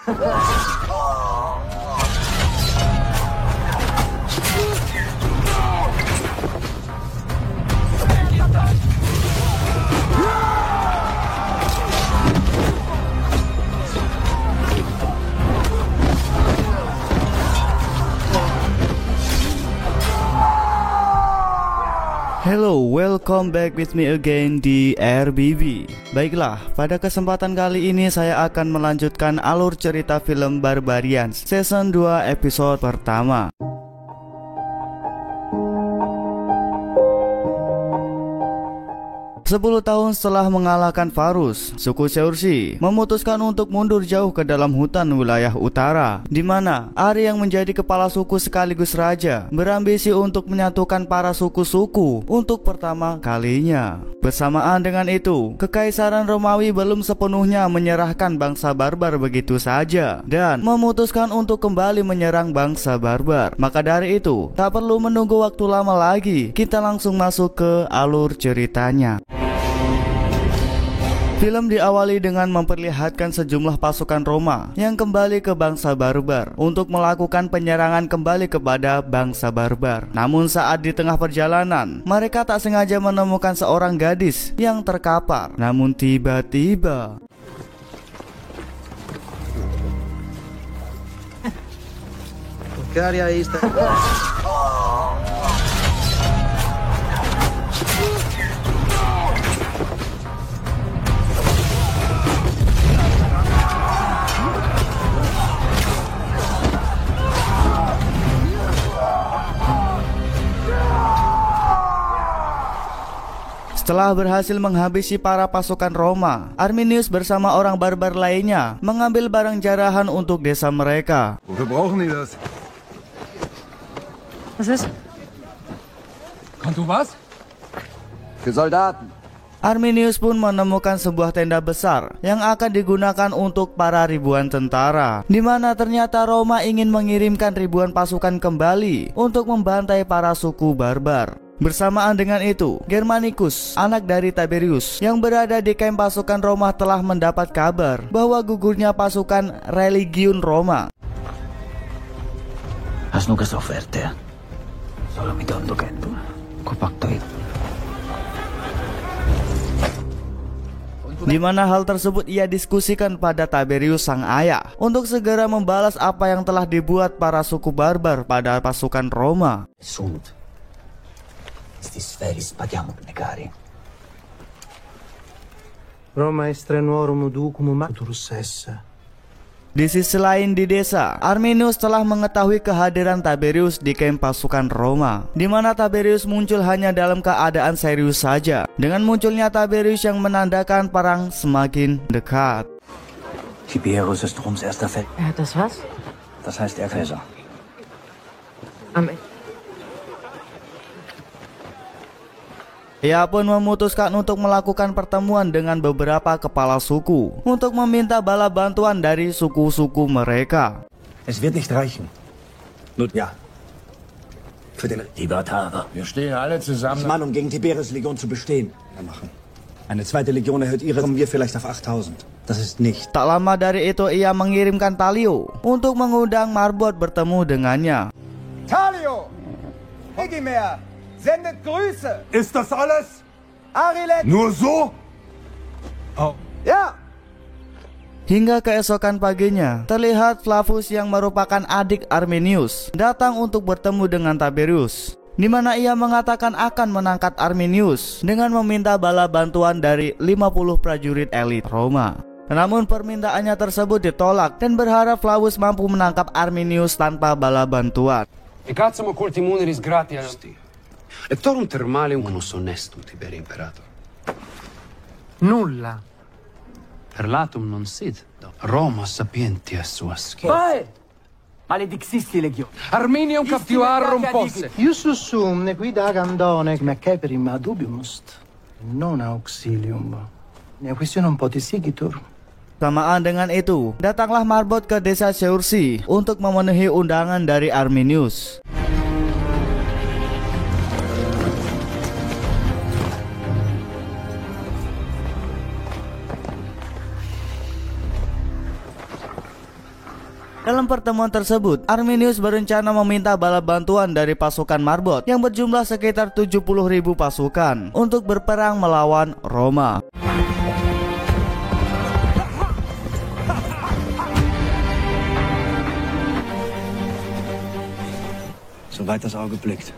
Hello, welcome back with me again di RBB. Baiklah, pada kesempatan kali ini saya akan melanjutkan alur cerita film Barbarians Season 2 episode pertama. 10 tahun setelah mengalahkan Varus, suku Seursi memutuskan untuk mundur jauh ke dalam hutan wilayah utara, di mana Ari yang menjadi kepala suku sekaligus raja berambisi untuk menyatukan para suku-suku untuk pertama kalinya. Bersamaan dengan itu, Kekaisaran Romawi belum sepenuhnya menyerahkan bangsa barbar begitu saja dan memutuskan untuk kembali menyerang bangsa barbar. Maka dari itu, tak perlu menunggu waktu lama lagi, kita langsung masuk ke alur ceritanya. Film diawali dengan memperlihatkan sejumlah pasukan Roma yang kembali ke bangsa barbar untuk melakukan penyerangan kembali kepada bangsa barbar. Namun saat di tengah perjalanan, mereka tak sengaja menemukan seorang gadis yang terkapar. Namun tiba-tiba setelah berhasil menghabisi para pasukan Roma, Arminius bersama orang barbar lainnya mengambil barang jarahan untuk desa mereka. Wofür brauchen die das? Was ist? Kannst du was? Für Soldaten. Arminius pun menemukan sebuah tenda besar yang akan digunakan untuk para ribuan tentara, di mana ternyata Roma ingin mengirimkan ribuan pasukan kembali untuk membantai para suku barbar. Bersamaan dengan itu, Germanicus, anak dari Tiberius, yang berada di kamp pasukan Roma telah mendapat kabar bahwa gugurnya pasukan Religion Roma. Has nunca offerte. Solo mi tondo kento. Kopaktoid. Di mana hal tersebut ia diskusikan pada Tiberius sang ayah untuk segera membalas apa yang telah dibuat para suku barbar pada pasukan Roma. Roma estrenuorum ducum maturus esse. Di sisi lain di desa, Arminius telah mengetahui kehadiran Tiberius di kamp pasukan Roma, di mana Tiberius muncul hanya dalam keadaan serius saja. Dengan munculnya Tiberius yang menandakan perang semakin dekat. Tiberius ist Roms erster Feld. Er hat das was? Das heißt Kaiser. Am Ia pun memutuskan untuk melakukan pertemuan dengan beberapa kepala suku untuk meminta bala bantuan dari suku-suku mereka. Es wird nicht reichen. Nun ja. Für den Libertaler. Wir stehen alle zusammen. Mann, um gegen Tiberius Legion zu bestehen. Machen. Eine zweite Legion erhöht ihre, kommen wir vielleicht auf 8000. Das ist nicht. Tak lama dari itu ia mengirimkan Talio untuk mengundang Marbot bertemu dengannya. Talio! Egimer! Sendet Grüße! Ist das alles? Arilet! Nur so? Oh. Ja! Hingga keesokan paginya, terlihat Flavus yang merupakan adik Arminius datang untuk bertemu dengan Tiberius, di mana ia mengatakan akan menangkap Arminius dengan meminta bala bantuan dari 50 prajurit elit Roma. Namun permintaannya tersebut ditolak dan berharap Flavus mampu menangkap Arminius tanpa bala bantuan. E cazzo mo culti muneris gratia. Lectorum thermale unus honestum Tiberi imperator. Nulla. Perlatum non sit. Roma sapientia suas. Vai! Maledixisti Legion. Arminium captivarum posse. Ius sum ne quid agandone me caperim adubium must. Non auxilium. Ne questionum potesigitur. Samaan dengan itu, datanglah Marbot ke desa Seursi untuk memenuhi undangan dari Arminius. Dalam pertemuan tersebut, Arminius berencana meminta bala bantuan dari pasukan Marbot yang berjumlah sekitar 70.000 pasukan untuk berperang melawan Roma. Soweit das Auge blickt.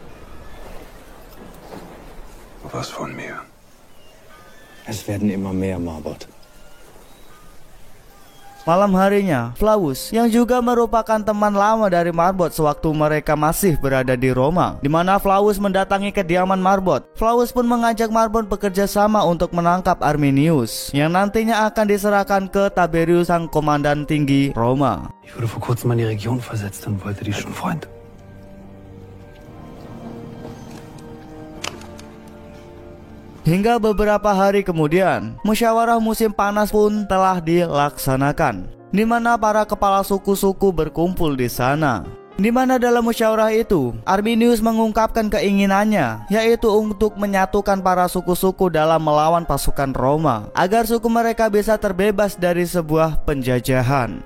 Was von mir? Es werden immer mehr, Marbot. Malam harinya, Flavus yang juga merupakan teman lama dari Marbot sewaktu mereka masih berada di Roma, di mana Flavus mendatangi kediaman Marbot. Flavus pun mengajak Marbot bekerja sama untuk menangkap Arminius yang nantinya akan diserahkan ke Tiberius, sang komandan tinggi Roma. Ich wurde vor kurzem an die Region versetzt und wollte die schon Freund. Hingga beberapa hari kemudian, musyawarah musim panas pun telah dilaksanakan, di mana para kepala suku-suku berkumpul di sana. Di mana dalam musyawarah itu, Arminius mengungkapkan keinginannya, yaitu untuk menyatukan para suku-suku dalam melawan pasukan Roma, agar suku mereka bisa terbebas dari sebuah penjajahan.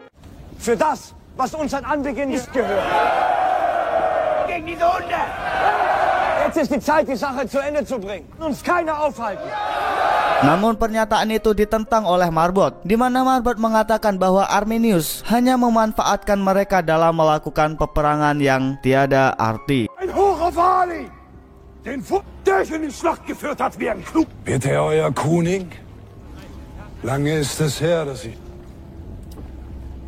Für das, was uns an Anbeginn nicht gehört. Gegen diese Hunde! Jetzt ist die Zeit, die Sache zu Ende zu bringen. Uns keiner aufhalten. Namun pernyataan itu ditentang oleh Marbot, di mana Marbot mengatakan bahwa Arminius hanya memanfaatkan mereka dalam melakukan peperangan yang tiada arti. Ein Hoch auf Ali! Den der in die Schlacht geführt hat wie ein Klug. Wird er euer König? Lange ist es her, dass ich...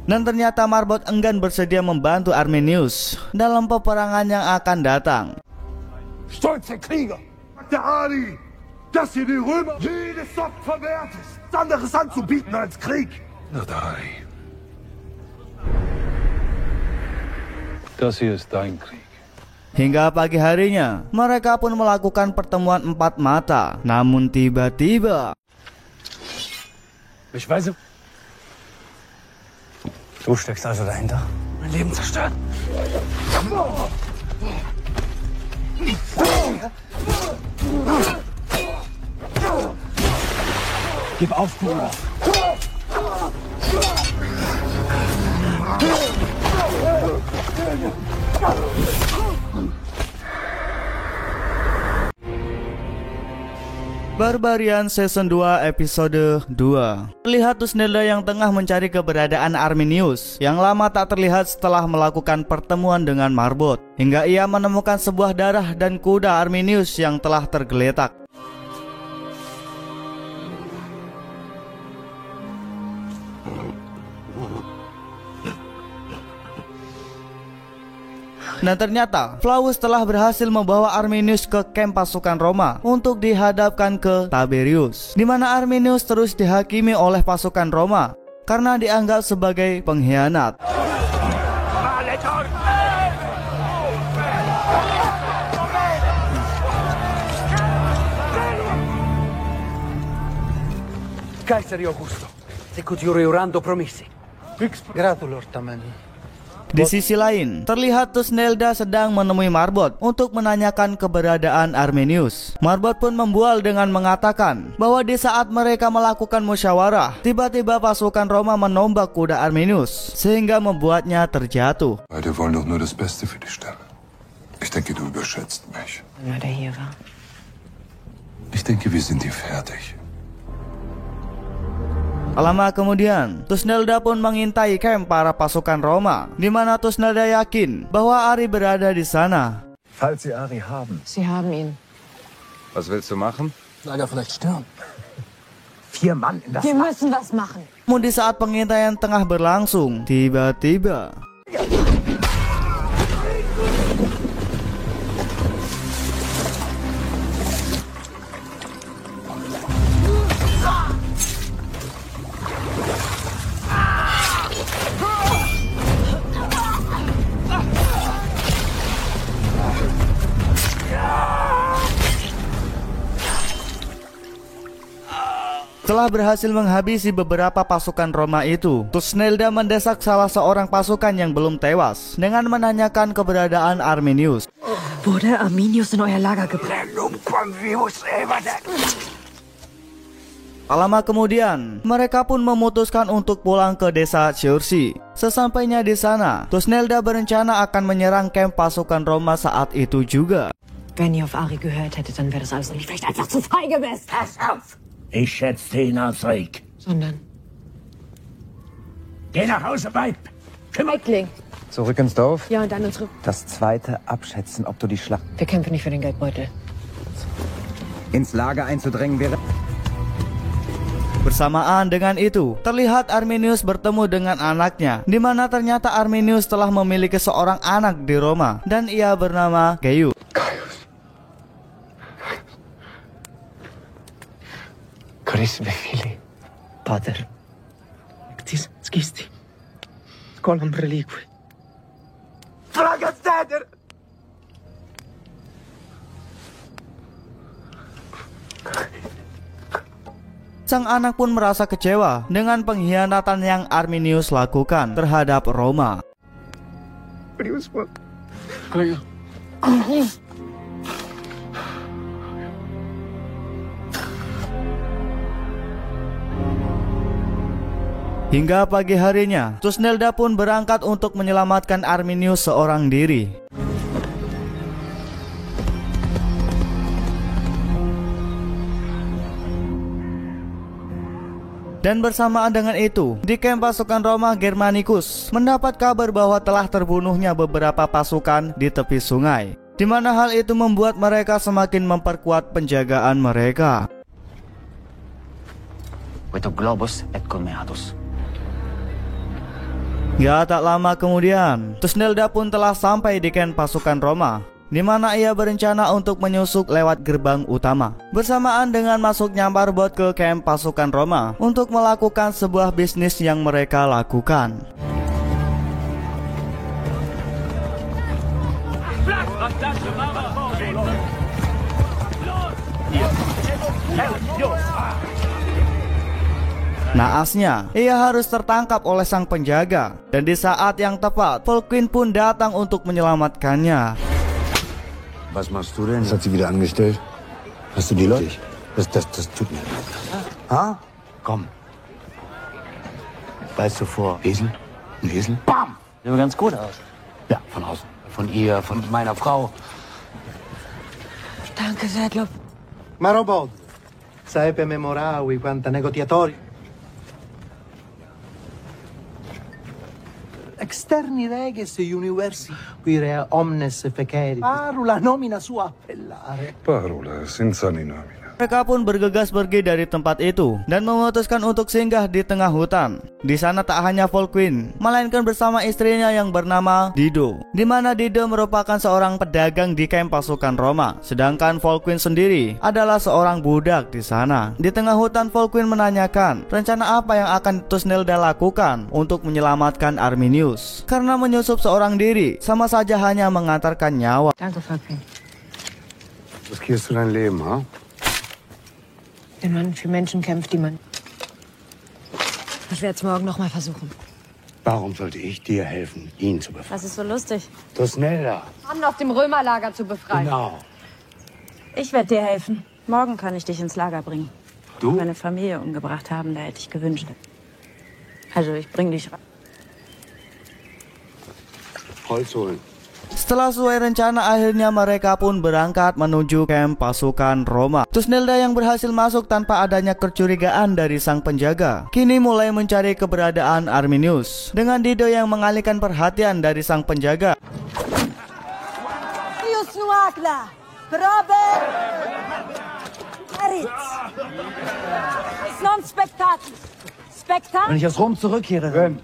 Dan ternyata Marbot enggan bersedia membantu Arminius dalam peperangan yang akan datang. Stolzer Krieger! Der Ali, dass ihr den Römer jedes Opfer wert ist, anderes anzubieten als Krieg. Na, der Ali. Das hier ist dein Krieg. Hingga pagi harinya, mereka pun melakukan pertemuan empat mata. Namun tiba-tiba... Ich weiß... Du steckst also dahinter? Mein Leben zerstört. Gib auf, Bruder. Barbarian Season 2 Episode 2. Terlihat Tusnelda yang tengah mencari keberadaan Arminius yang lama tak terlihat setelah melakukan pertemuan dengan Marbot, hingga ia menemukan sebuah darah dan kuda Arminius yang telah tergeletak. Dan ternyata Flavus telah berhasil membawa Arminius ke kamp pasukan Roma untuk dihadapkan ke Tiberius, di mana Arminius terus dihakimi oleh pasukan Roma karena dianggap sebagai pengkhianat. Kaiser Augusto, secutiore orando promessi. Gratulor tamani. Di sisi lain, terlihat Tusnelda sedang menemui Marbot untuk menanyakan keberadaan Arminius. Marbot pun membual dengan mengatakan bahwa di saat mereka melakukan musyawarah, tiba-tiba pasukan Roma menombak kuda Arminius sehingga membuatnya terjatuh. Beide wollen doch nur das Beste für die Stämme. Ich denke, du überschätzt mich. Wann der hier war. Ich denke, wir sind hier fertig. Lama kemudian, Tusnelda pun mengintai kamp para pasukan Roma, di mana Tusnelda yakin bahwa Ari berada di sana. Falls Sie Ari haben. Sie haben ihn. Was willst du machen? Lager vielleicht stirn. 4 Mann in das Wir müssen was machen. Namun di saat pengintaian tengah berlangsung, tiba-tiba setelah berhasil menghabisi beberapa pasukan Roma itu, Tusnelda mendesak salah seorang pasukan yang belum tewas dengan menanyakan keberadaan Arminius. Wurde Arminius in euer Lager gebracht? Tak lama kemudian, mereka pun memutuskan untuk pulang ke desa Seursi. Sesampainya di sana, Thusnelda berencana akan menyerang kamp pasukan Roma saat itu juga. Wenn ihr auf Ari gehört hättet, dann wäre das alles nicht vielleicht einfach zu feige bist. Pass auf! Ich schätze ihn als Rick. Sondern Geh nach Hause, Weib! Feigling. Zurück ins Dorf? Ja, und dann und zurück. Das zweite abschätzen, ob du die Schlacht... Wir kämpfen nicht für den Geldbeutel. Ins Lager einzudrängen wäre... Bersamaan dengan itu, terlihat Arminius bertemu dengan anaknya, di mana ternyata Arminius telah memiliki seorang anak di Roma, dan ia bernama Gaius. Chris Vefili. Pater. Ectis skisti. Colum reliqui. Fragastader! Sang anak pun merasa kecewa dengan pengkhianatan yang Arminius lakukan terhadap Roma. Hingga pagi harinya, Thusnelda pun berangkat untuk menyelamatkan Arminius seorang diri. Dan bersamaan dengan itu, di kamp pasukan Roma Germanicus mendapat kabar bahwa telah terbunuhnya beberapa pasukan di tepi sungai, di mana hal itu membuat mereka semakin memperkuat penjagaan mereka. Gak tak lama kemudian, Thusnelda pun telah sampai di kamp pasukan Roma, di mana ia berencana untuk menyusup lewat gerbang utama. Bersamaan dengan masuknya Marbot ke kamp pasukan Roma untuk melakukan sebuah bisnis yang mereka lakukan. Naasnya, ia harus tertangkap oleh sang penjaga, dan di saat yang tepat, Volkwin pun datang untuk menyelamatkannya. Was machst du denn? Was hat sie wieder angestellt? Hast du die Leute? Das tut mir leid. Ha? Komm. Weißt du vor? Esel? Ein Esel? Bam! Sieht aber ganz gut aus. Ja, von außen. Von ihr, von meiner Frau. Danke, Sedlop. Marobod, sai per memoravi quanta negoziatori. Externi reges universi, quire omnes feceri. Parula nomina sua appellare. Parola senza nomina. Mereka pun bergegas pergi dari tempat itu dan memutuskan untuk singgah di tengah hutan. Di sana tak hanya Volkwin, melainkan bersama istrinya yang bernama Dido, di mana Dido merupakan seorang pedagang di kamp pasukan Roma, sedangkan Volkwin sendiri adalah seorang budak di sana. Di tengah hutan, Volkwin menanyakan rencana apa yang akan Thusnelda lakukan untuk menyelamatkan Arminius, karena menyusup seorang diri sama saja hanya mengantarkan nyawa. Danke, Volkwin. Riskierst du dein Leben, ha? Wenn man für Menschen kämpft, die man... Ich werde es morgen noch mal versuchen. Warum sollte ich dir helfen, ihn zu befreien? Was ist so lustig? Thusnelda. Mann auf dem Römerlager zu befreien. Genau. Ich werde dir helfen. Morgen kann ich dich ins Lager bringen. Du? Meine Familie umgebracht haben, da hätte ich gewünscht. Also ich bring dich rein. Holz holen. Setelah sesuai rencana, akhirnya mereka pun berangkat menuju kamp pasukan Roma. Thusnelda yang berhasil masuk tanpa adanya kecurigaan dari sang penjaga, kini mulai mencari keberadaan Arminius, dengan Dido yang mengalihkan perhatian dari sang penjaga. Wenn ich aus Rom zurückkehre...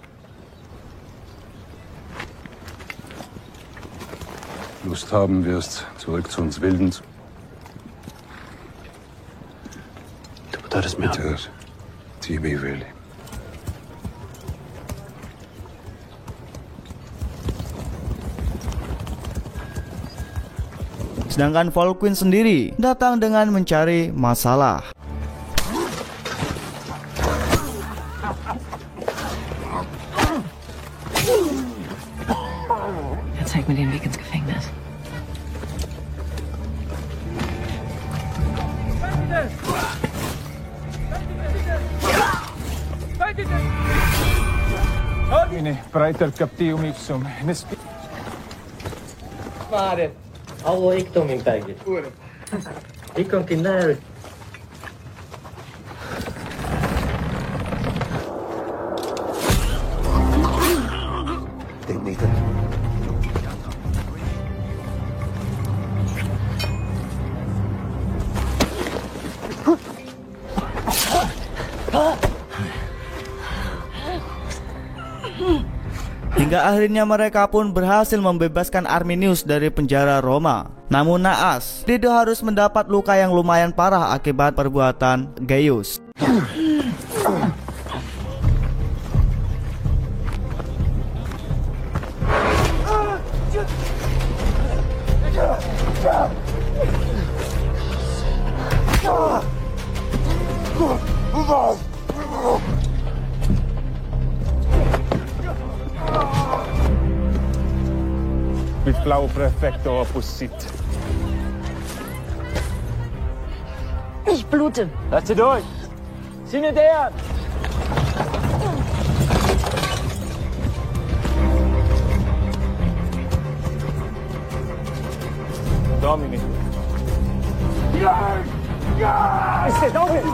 Lust haben wirst, zurück zu uns Wilden. Du bedeutest mir... Bitte, Tibi Willi. Sedangkan Volkwin sendiri datang dengan mencari masalah. Zeig mir den Weg ins Gefängnis. Domine, praeter captium ipsum. Mare, allo ik tom in tijger. Ik kan kinderen. Denk niet aan. Hingga akhirnya mereka pun berhasil membebaskan Arminius dari penjara Roma. Namun naas, Dido harus mendapat luka yang lumayan parah akibat perbuatan Gaius. Mit flau prefecto opus sit. Ich blute. Lass sie durch! Sieh nicht her! Domine. Ist der Domine!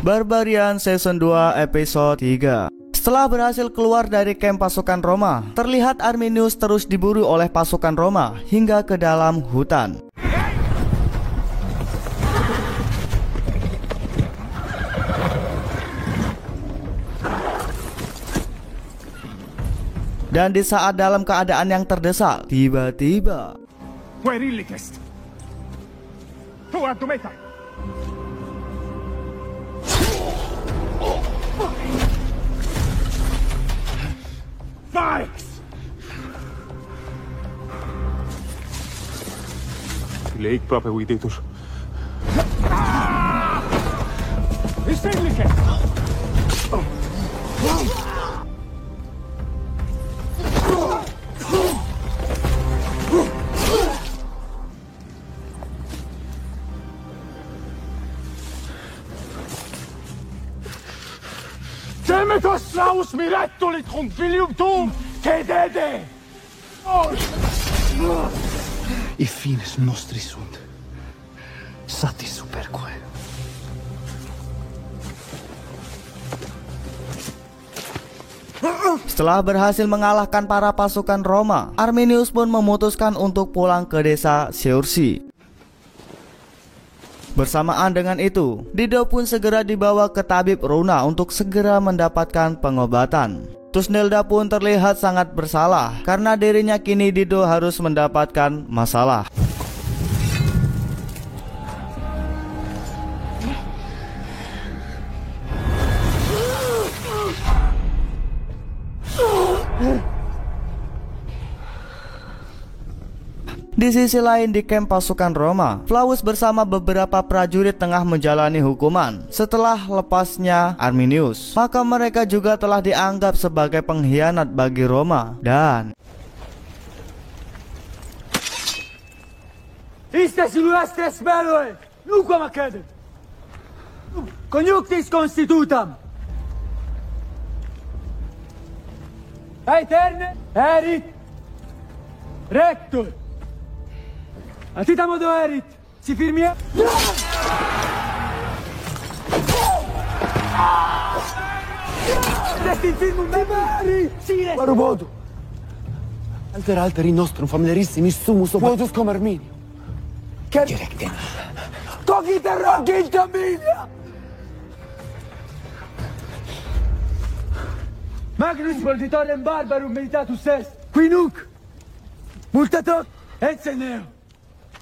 Barbarian Season 2 Episode 3. Setelah berhasil keluar dari kamp pasukan Roma, terlihat Arminius terus diburu oleh pasukan Roma hingga ke dalam hutan. Dan di saat dalam keadaan yang terdesak, tiba-tiba Querilicest. Tu Artumeta. Vix! Leik propeviditus. Istilike! Demetos laus mirettulit convilium tuum cedede! I fines nostri sunt. Sati superque. Setelah berhasil mengalahkan para pasukan Roma, Arminius pun memutuskan untuk pulang ke desa Seursi. Bersamaan dengan itu, Dido pun segera dibawa ke tabib Runa untuk segera mendapatkan pengobatan. Tusnelda pun terlihat sangat bersalah karena dirinya kini Dido harus mendapatkan masalah. Di sisi lain di kamp pasukan Roma, Flavus bersama beberapa prajurit tengah menjalani hukuman setelah lepasnya Arminius. Maka mereka juga telah dianggap sebagai pengkhianat bagi Roma dan Istes illustres belloe, nuquam accedem. Conjunctis constitutam. Aeterne erit rector. Atita modo erit, si firmia. Destin firmum membri, sine. Marubodu. Alteri nostrum familiarissimis sumus opus cum Arminio. Directem. Cogite rogit Emilia. Magnus voltitorem barbarum meditatus est, qui nunc multatot enseneo.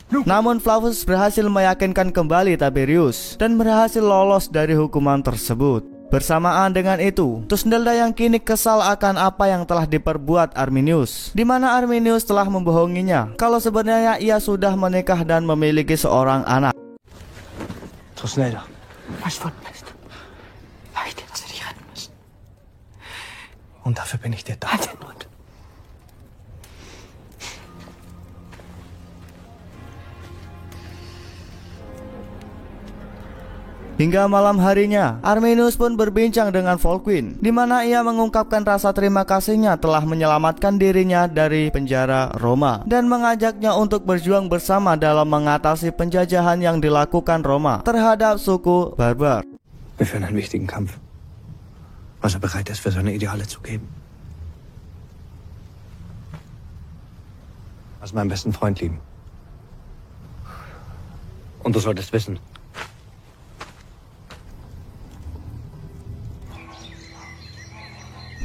Namun Flavus berhasil meyakinkan kembali Tiberius dan berhasil lolos dari hukuman tersebut. Bersamaan dengan itu, Tusnelda yang kini kesal akan apa yang telah diperbuat Arminius, di mana Arminius telah membohonginya kalau sebenarnya ia sudah menikah dan memiliki seorang anak. Tusnelda, und dafür bin ich dir dankbar. Hingga malam harinya, Arminius pun berbincang dengan Volkwin, di mana ia mengungkapkan rasa terima kasihnya telah menyelamatkan dirinya dari penjara Roma dan mengajaknya untuk berjuang bersama dalam mengatasi penjajahan yang dilakukan Roma terhadap suku Barbar. Wir führen einen wichtigen Kampf. Was bereit ist, für seine Ideale zu geben. Hast meinen besten Freund lieben. Und du solltest wissen.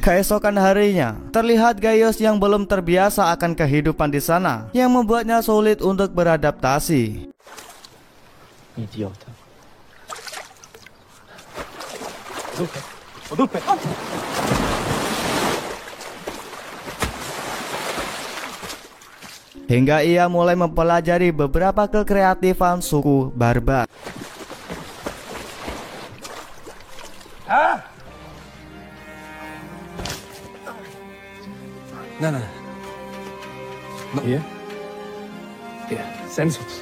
Keesokan harinya, terlihat Gaius yang belum terbiasa akan kehidupan di sana, yang membuatnya sulit untuk beradaptasi. Idiot. Hingga ia mulai mempelajari beberapa kekreatifan suku Barbar. Nein. Hier? Hier, Sensus.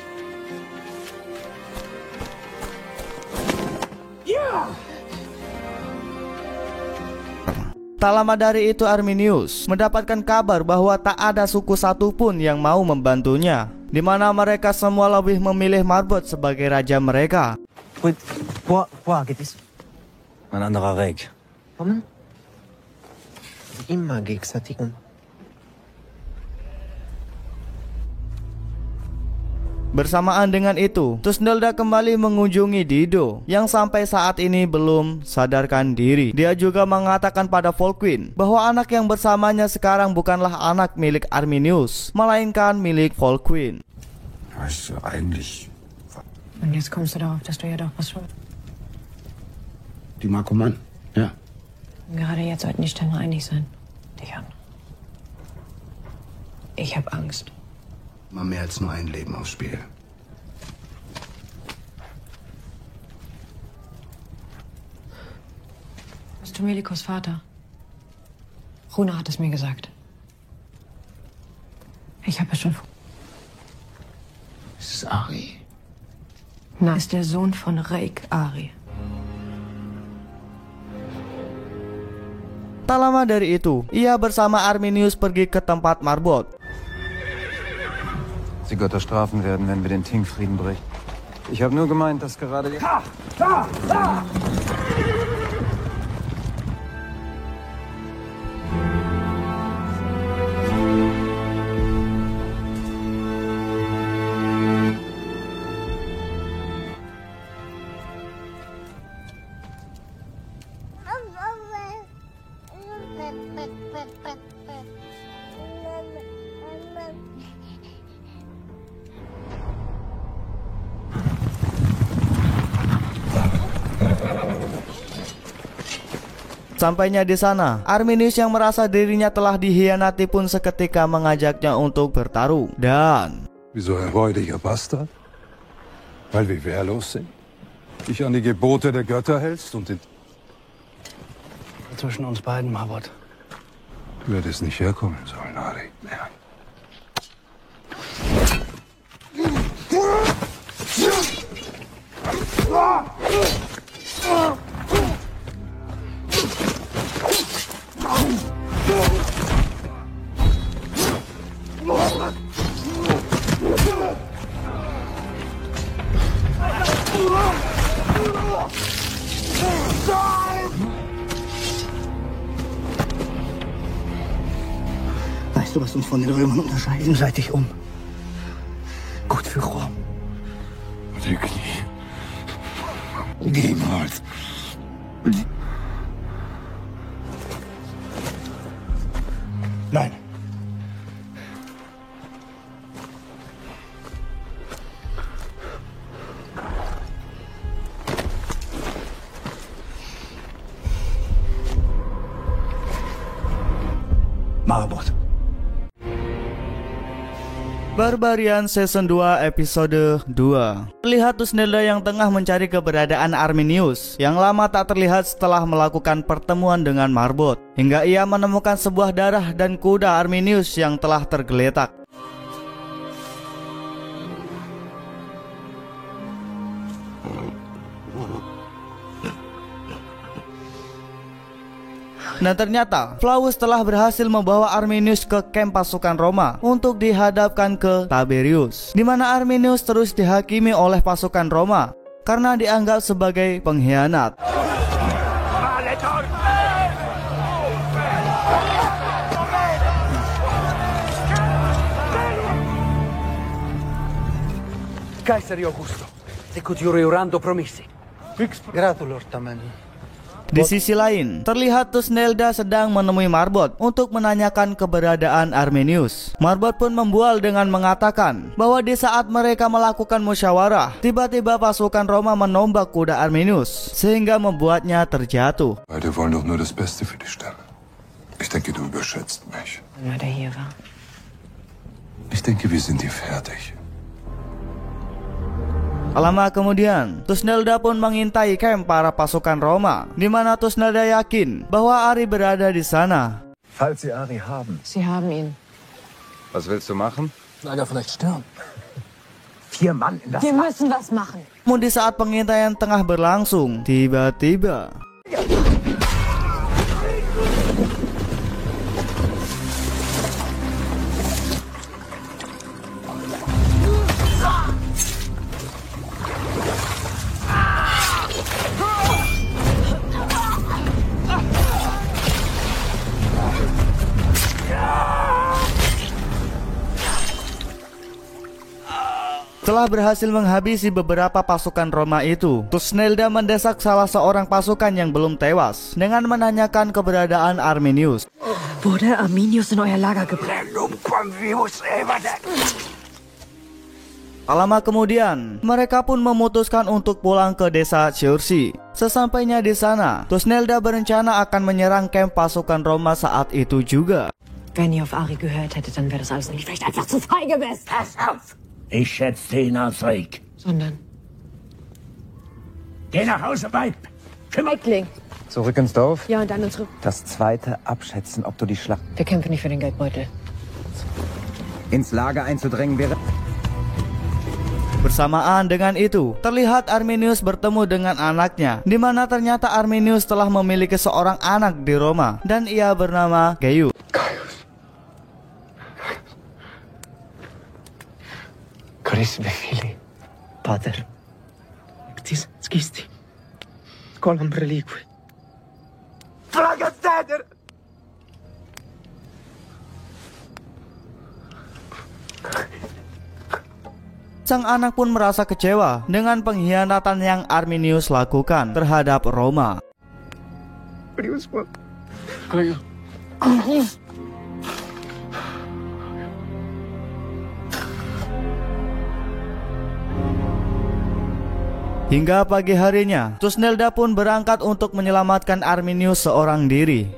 Tak lama dari itu Arminius mendapatkan kabar bahwa tak ada suku satupun yang mau membantunya, di mana mereka semua lebih memilih Marbod sebagai raja mereka. Woher geht es? Ein anderer Reich. Warum? Immer gegenseitig. Bersamaan dengan itu, Thusnelda kembali mengunjungi Dido yang sampai saat ini belum sadarkan diri. Dia juga mengatakan pada Volkwin bahwa anak yang bersamanya sekarang bukanlah anak milik Arminius, melainkan milik Volkwin. Weißt du eigentlich... Und jetzt kommst du darauf, dass du ja doch was schon... Die Marco Mann, ja. Gerade jetzt sollten die Stämme einig sein. Dich an. Ich habe Angst. Mal mehr als nur ein Leben aufs Spiel. Bist du Melikos Vater? Runa hat es mir gesagt. Ich habe es schon... Ist es Ari? Na, ist der Sohn von Reik Ari. Tak lama dari itu, ia bersama Arminius pergi ke tempat Marbod. Die Götter strafen werden, wenn wir den Ting-Frieden brechen. Ich habe nur gemeint, dass gerade... Da! Sampainya di sana, Arminius yang merasa dirinya telah dihianati pun seketika mengajaknya untuk bertarung. Dan... Wie so ein räudiger Bastard? Weil wir wehrlos sind? Dich an die Gebote der Götter hältst und den... Zwischen uns beiden, Marbod. Du hättest nicht herkommen sollen, Ari. Ja. Weißt du, was uns von den Römern unterscheidet? Gegenseitig um. Gut für Rom. Die Knie. Niemals. Nein. Marbod. Barbarian Season 2 Episode 2. Terlihat Thusnelda yang tengah mencari keberadaan Arminius yang lama tak terlihat setelah melakukan pertemuan dengan Marbod, hingga ia menemukan sebuah darah dan kuda Arminius yang telah tergeletak. Dan ternyata Flavius telah berhasil membawa Arminius ke kamp pasukan Roma untuk dihadapkan ke Tiberius, di mana Arminius terus dihakimi oleh pasukan Roma karena dianggap sebagai pengkhianat. Kaiseri Augusto, secutiorando promisi. Gratulor tamen. Di sisi lain, terlihat Thusnelda sedang menemui Marbot untuk menanyakan keberadaan Arminius. Marbot pun membual dengan mengatakan bahwa di saat mereka melakukan musyawarah, tiba-tiba pasukan Roma menombak kuda Arminius sehingga membuatnya terjatuh. Beide wollen doch nur das Beste für die Stämme. Ich denke, du überschätzt mich. Wenn er hier war. Ich denke, wir sind hier fertig. Lama kemudian, Thusnelda pun mengintai kamp para pasukan Roma, di mana Thusnelda yakin bahwa Ari berada di sana. Falls Sie Ari haben. Sie haben ihn. Was willst du machen? Lager vielleicht stirn. 4 Mann in das Wir müssen was machen. Namun di saat pengintaian tengah berlangsung, tiba-tiba setelah berhasil menghabisi beberapa pasukan Roma itu, Thusnelda mendesak salah seorang pasukan yang belum tewas dengan menanyakan keberadaan Arminius. Wurde Arminius in euer Lager gebracht? Lama kemudian, mereka pun memutuskan untuk pulang ke desa Chiursi. Sesampainya di sana, Thusnelda berencana akan menyerang kamp pasukan Roma saat itu juga. Wenn ihr auf Ari gehört hättet, dann wäre das alles nicht vielleicht einfach zu feige bist. Pass auf! Ich schätze ihn als Rick. Sondern? Geh nach Hause, Weib! Eckling. Zurück ins Dorf? Ja, und dann unsere... Das zweite abschätzen, ob du die Schlacht... Wir kämpfen nicht für den Geldbeutel. Ins Lager einzudrängen wäre... Bersamaan dengan itu, terlihat Arminius bertemu dengan anaknya, di mana ternyata Arminius telah memiliki seorang anak di Roma, dan ia bernama Gaius. Carissimi figli, pater, ectis scisti, colam reliqui. Fragaster! Sang anak pun merasa kecewa dengan pengkhianatan yang Arminius lakukan terhadap Roma. Hingga pagi harinya, Thusnelda pun berangkat untuk menyelamatkan Arminius seorang diri.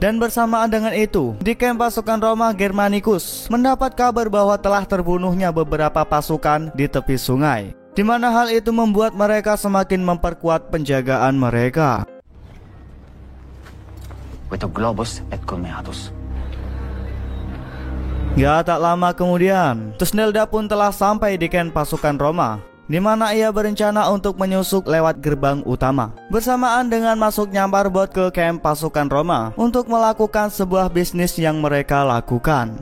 Dan bersamaan dengan itu, di kamp pasukan Roma Germanicus mendapat kabar bahwa telah terbunuhnya beberapa pasukan di tepi sungai, di mana hal itu membuat mereka semakin memperkuat penjagaan mereka. Globus et Colmeatus. Gak tak lama kemudian, Thusnelda pun telah sampai di kamp pasukan Roma, di mana ia berencana untuk menyusup lewat gerbang utama. Bersamaan dengan masuknya Marbot ke kamp pasukan Roma untuk melakukan sebuah bisnis yang mereka lakukan.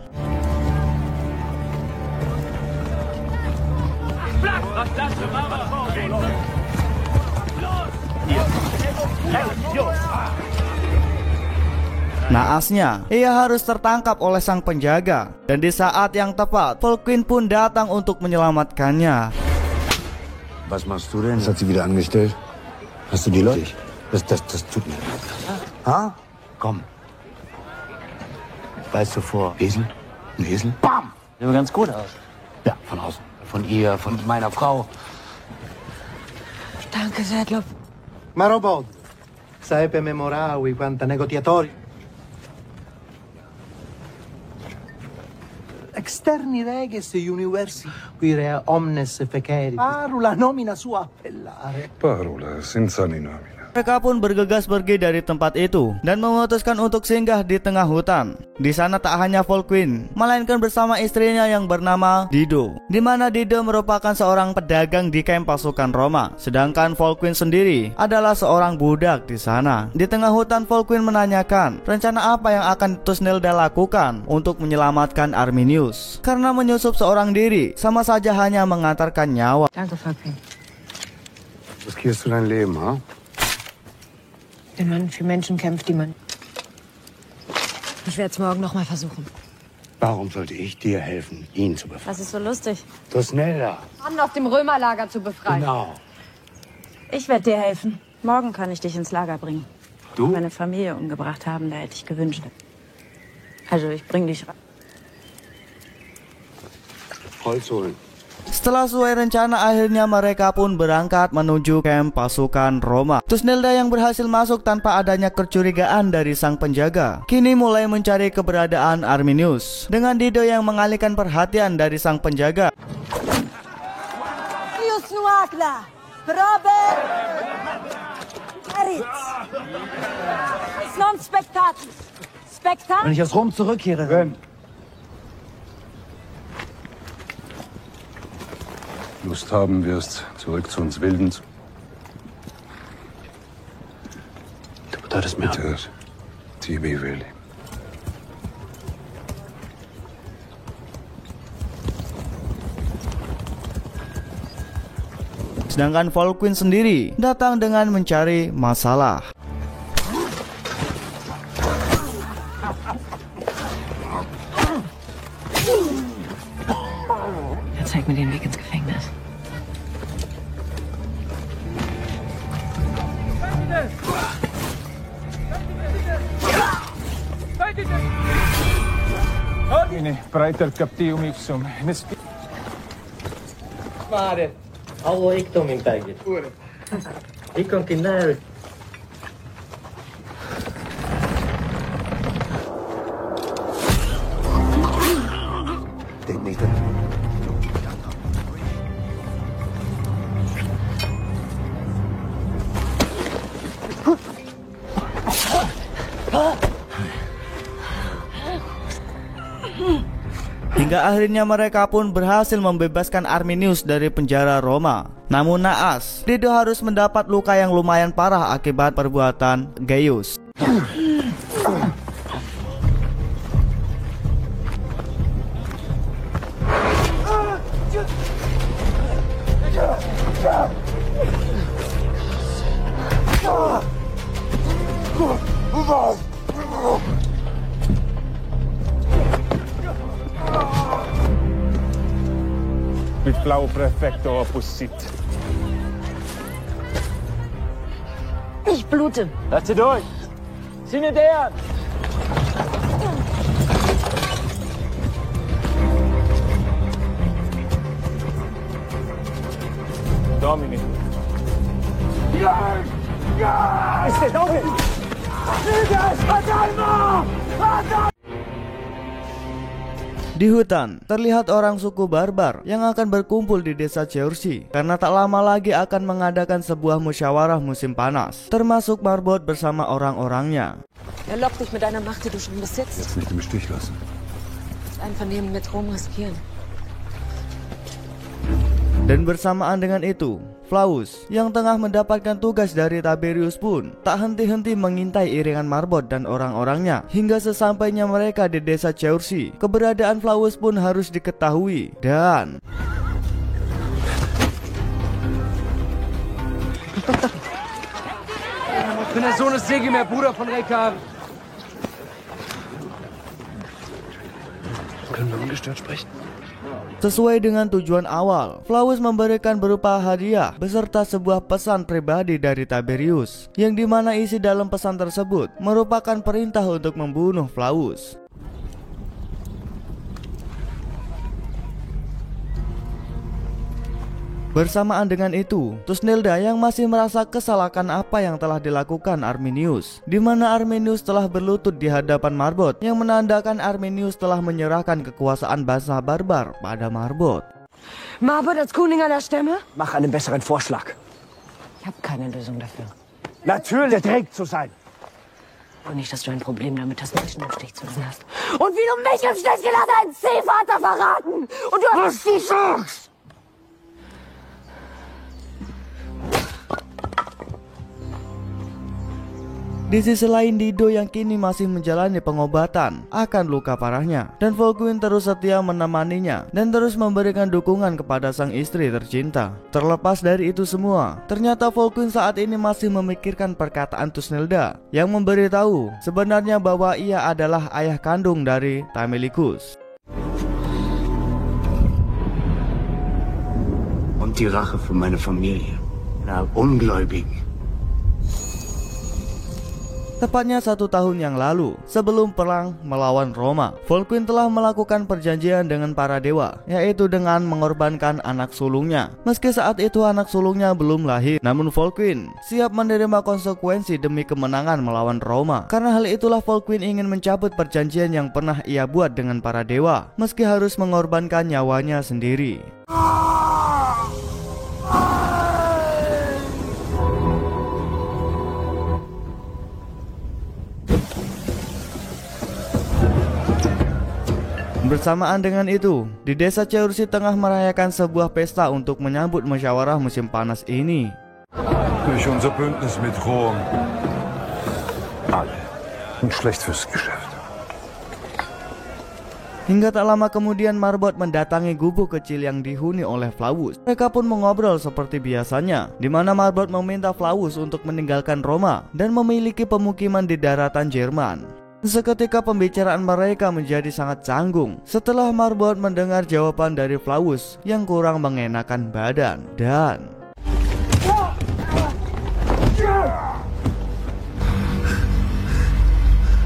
Naasnya, ia harus tertangkap oleh sang penjaga, dan di saat yang tepat, Volkwin pun datang untuk menyelamatkannya. Was machst du denn? Was hat sie wieder angestellt? Hast du die Leute? Das tut mir leid. Ha? Komm. Weißt du vor Esel? Ein Esel? Bam! Sieht ganz gut aus. Ja, von außen. Von ihr, von meiner Frau. Danke, Sedlov. Marobod, saepe memoravi quanta negotiatori. Externi reges universi, quire omnes feceri. Parula nomina sua appellare. Parola senza ni nomina. Mereka pun bergegas pergi dari tempat itu dan memutuskan untuk singgah di tengah hutan. Di sana tak hanya Volkwin, melainkan bersama istrinya yang bernama Dido, di mana Dido merupakan seorang pedagang di kamp pasukan Roma, sedangkan Volkwin sendiri adalah seorang budak di sana. Di tengah hutan, Volkwin menanyakan rencana apa yang akan Tusnelda lakukan untuk menyelamatkan Arminius, karena menyusup seorang diri sama saja hanya mengantarkan nyawa. Danke, Volkwin. Riskierst du dein Leben, ha? Wenn man für Menschen kämpft, die man... Ich werde es morgen noch mal versuchen. Warum sollte ich dir helfen, ihn zu befreien? Was ist so lustig? Tusnelda. Mann aus dem Römerlager zu befreien. Genau. Ich werde dir helfen. Morgen kann ich dich ins Lager bringen. Du? Meine Familie umgebracht haben, da hätte ich gewünscht. Also, ich bring dich rein. Holz holen. Setelah sesuai rencana, akhirnya mereka pun berangkat menuju kamp pasukan Roma. Tusnelda yang berhasil masuk tanpa adanya kecurigaan dari sang penjaga, kini mulai mencari keberadaan Arminius, dengan Dido yang mengalihkan perhatian dari sang penjaga. Wenn ich aus Rom zurückkehre, Lust haben wirst, zurück zu uns Wilden. Du bedeutest mir alles. Tibi Willi. Sedangkan Volkwin sendiri datang dengan mencari masalah. Er zeigt mir den Weg ins Gefängnis. Bine, praetor captium ipsum. Mare, avo ictum impegit. Icum kindare. Denk nicht an... Hingga akhirnya mereka pun berhasil membebaskan Arminius dari penjara Roma. Namun naas, Dido harus mendapat luka yang lumayan parah akibat perbuatan Gaius. Mit Flau Prefecto opus sit. Ich blute. lass sie durch. Sieh nicht her. Domini. Ist der Doppel? Di hutan, terlihat orang suku barbar yang akan berkumpul di desa Ceursi karena tak lama lagi akan mengadakan sebuah musyawarah musim panas, termasuk Marbot bersama orang-orangnya. Erlaubt dich mit einer Macht, die du schon besitzt. Jetzt nicht im Stich lassen. Das Einvernehmen mit Rom riskieren. Dan bersamaan dengan itu, Flaus yang tengah mendapatkan tugas dari Tiberius pun tak henti-henti mengintai iringan Marbot dan orang-orangnya hingga sesampainya mereka di desa Ceursi. Keberadaan Flaus pun harus diketahui dan Ich bin der Sohn des Segemer, Bruder von Rekar. Können wir ungestört sprechen? sesuai dengan tujuan awal, Flaus memberikan berupa hadiah beserta sebuah pesan pribadi dari Tiberius, yang dimana isi dalam pesan tersebut merupakan perintah untuk membunuh Flaus. Bersamaan dengan itu, Tusnelda yang masih merasa kesal akan apa yang telah dilakukan Arminius, di mana Arminius telah berlutut di hadapan Marbot, yang menandakan Arminius telah menyerahkan kekuasaan bangsa barbar pada Marbot. Marbot als König aller Stämme? Mach einen besseren Vorschlag. Ich habe keine Lösung dafür. Natürlich trägt zu sein. Und nicht, dass du ein Problem damit hast, Menschen im Stich zu lassen hast. Und wie du mich im Stich gelassen hast, einen Ziehvater verraten! Und du hast die Chance! Di sisi lain, Dido yang kini masih menjalani pengobatan akan luka parahnya, dan Volkwin terus setia menemaninya dan terus memberikan dukungan kepada sang istri tercinta. Terlepas dari itu semua, ternyata Volkwin saat ini masih memikirkan perkataan Thusnelda yang memberitahu sebenarnya bahwa ia adalah ayah kandung dari Tamilikus. Und die Rache für meine Familie, einer Ungläubigen. Tepatnya 1 tahun yang lalu, sebelum perang melawan Roma, Volkwin telah melakukan perjanjian dengan para dewa, yaitu dengan mengorbankan anak sulungnya. Meski saat itu anak sulungnya belum lahir, namun Volkwin siap menerima konsekuensi demi kemenangan melawan Roma. Karena hal itulah Volkwin ingin mencabut perjanjian yang pernah ia buat dengan para dewa, meski harus mengorbankan nyawanya sendiri. Bersamaan dengan itu, di desa Ceursi tengah merayakan sebuah pesta untuk menyambut musyawarah musim panas ini. Durch unser Bündnis mit Rom. Alle. Und schlecht fürs Geschäft. Hingga tak lama kemudian Marbot mendatangi gubuk kecil yang dihuni oleh Flavus. Mereka pun mengobrol seperti biasanya, di mana Marbot meminta Flavus untuk meninggalkan Roma dan memiliki pemukiman di daratan Jerman. Seketika pembicaraan mereka menjadi sangat canggung setelah Marbot mendengar jawaban dari Flavus yang kurang mengenakan badan. Dan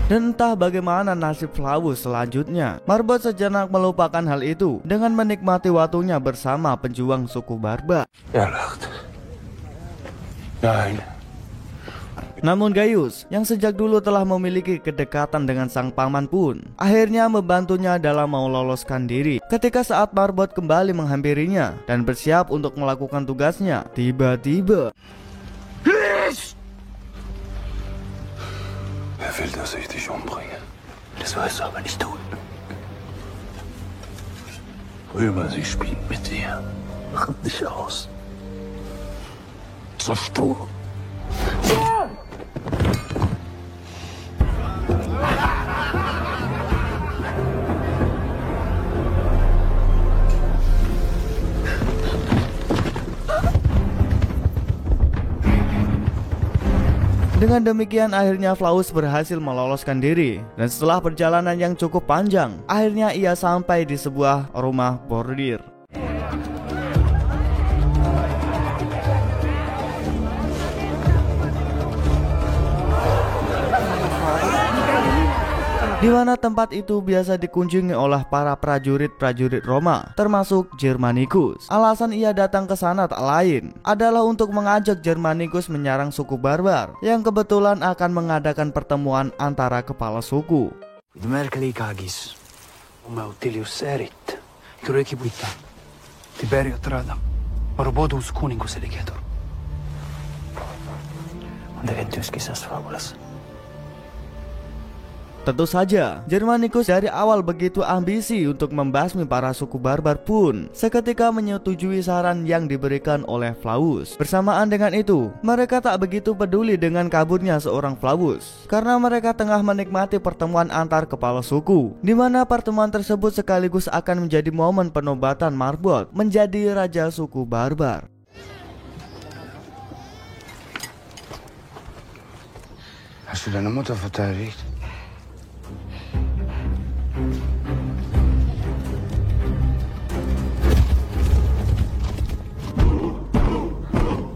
entah bagaimana nasib Flavus selanjutnya. Marbot sejenak melupakan hal itu dengan menikmati waktunya bersama penjuang suku Barbar. Namun Gaius, yang sejak dulu telah memiliki kedekatan dengan sang paman pun akhirnya membantunya dalam meloloskan diri. Ketika saat Marbot kembali menghampirinya dan bersiap untuk melakukan tugasnya, tiba-tiba Wer will, dass ich dich umbringe? Das wirst du aber nicht tun. Römer, sie spielen mit dir. Mach dich aus. Zerstör. Dengan demikian akhirnya Flavus berhasil meloloskan diri, dan setelah perjalanan yang cukup panjang, akhirnya ia sampai di sebuah rumah bordir. Di mana tempat itu biasa dikunjungi oleh para prajurit-prajurit Roma, termasuk Germanicus. Alasan ia datang ke sana tak lain adalah untuk mengajak Germanicus menyerang suku Barbar yang kebetulan akan mengadakan pertemuan antara kepala suku. Merkelikagis, Mautilius erit, Kurekibuita, Tiberio Trada, Orobodus Kuningus Eligetor. Undeventus kisas fabulas. Tentu saja, Germanicus dari awal begitu ambisi untuk membasmi para suku Barbar pun seketika menyetujui saran yang diberikan oleh Flavus. Bersamaan dengan itu, mereka tak begitu peduli dengan kaburnya seorang Flavus, karena mereka tengah menikmati pertemuan antar kepala suku, di mana pertemuan tersebut sekaligus akan menjadi momen penobatan Marbot menjadi raja suku Barbar. Hast du deine Mutter verteidigt?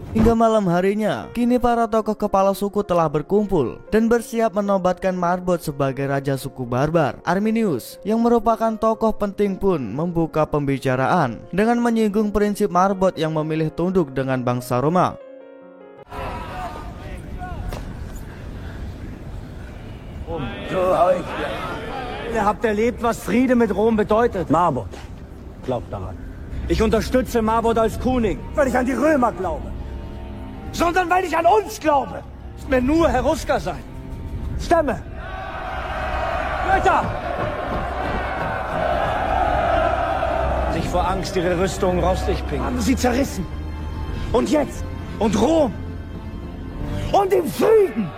Hingga malam harinya, kini para tokoh kepala suku telah berkumpul dan bersiap menobatkan Marbot sebagai raja suku Barbar. Arminius, yang merupakan tokoh penting pun membuka pembicaraan dengan menyinggung prinsip Marbot yang memilih tunduk dengan bangsa Roma. Ihr habt erlebt, was Friede mit Rom bedeutet. Marbot glaubt daran. Ich unterstütze Marbot als König, weil ich an die Römer glaube. Sondern weil ich an uns glaube. Lasst mir nur Heruska sein. Stämme. Götter! Sich vor Angst ihre Rüstungen rostig pinken. Haben sie zerrissen. Und jetzt. Und Rom. Und im Frieden.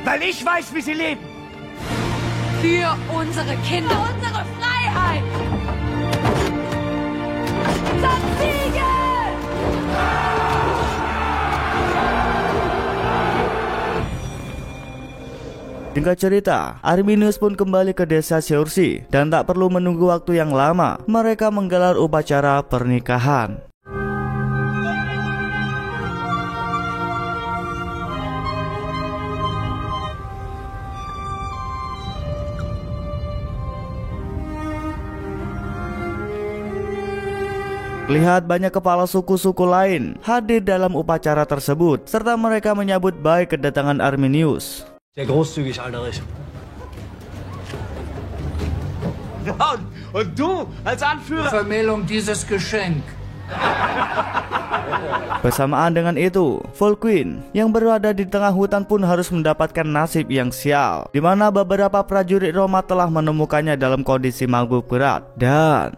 Weil ich weiß, wie sie leben. Für unsere Kinder. Für unsere Freiheit. Zum Siegen! Singkat cerita, Arminius pun kembali ke desa Seursi dan tak perlu menunggu waktu yang lama, mereka menggelar upacara pernikahan. Lihat banyak kepala suku-suku lain hadir dalam upacara tersebut, serta mereka menyambut baik kedatangan Arminius. Sehr großzügig, Alderich. Und du als Anführer. Vermählung dieses Geschenk. Bersamaan dengan itu, Volquin yang berada di tengah hutan pun harus mendapatkan nasib yang sial, di mana beberapa prajurit Roma telah menemukannya dalam kondisi mabuk berat dan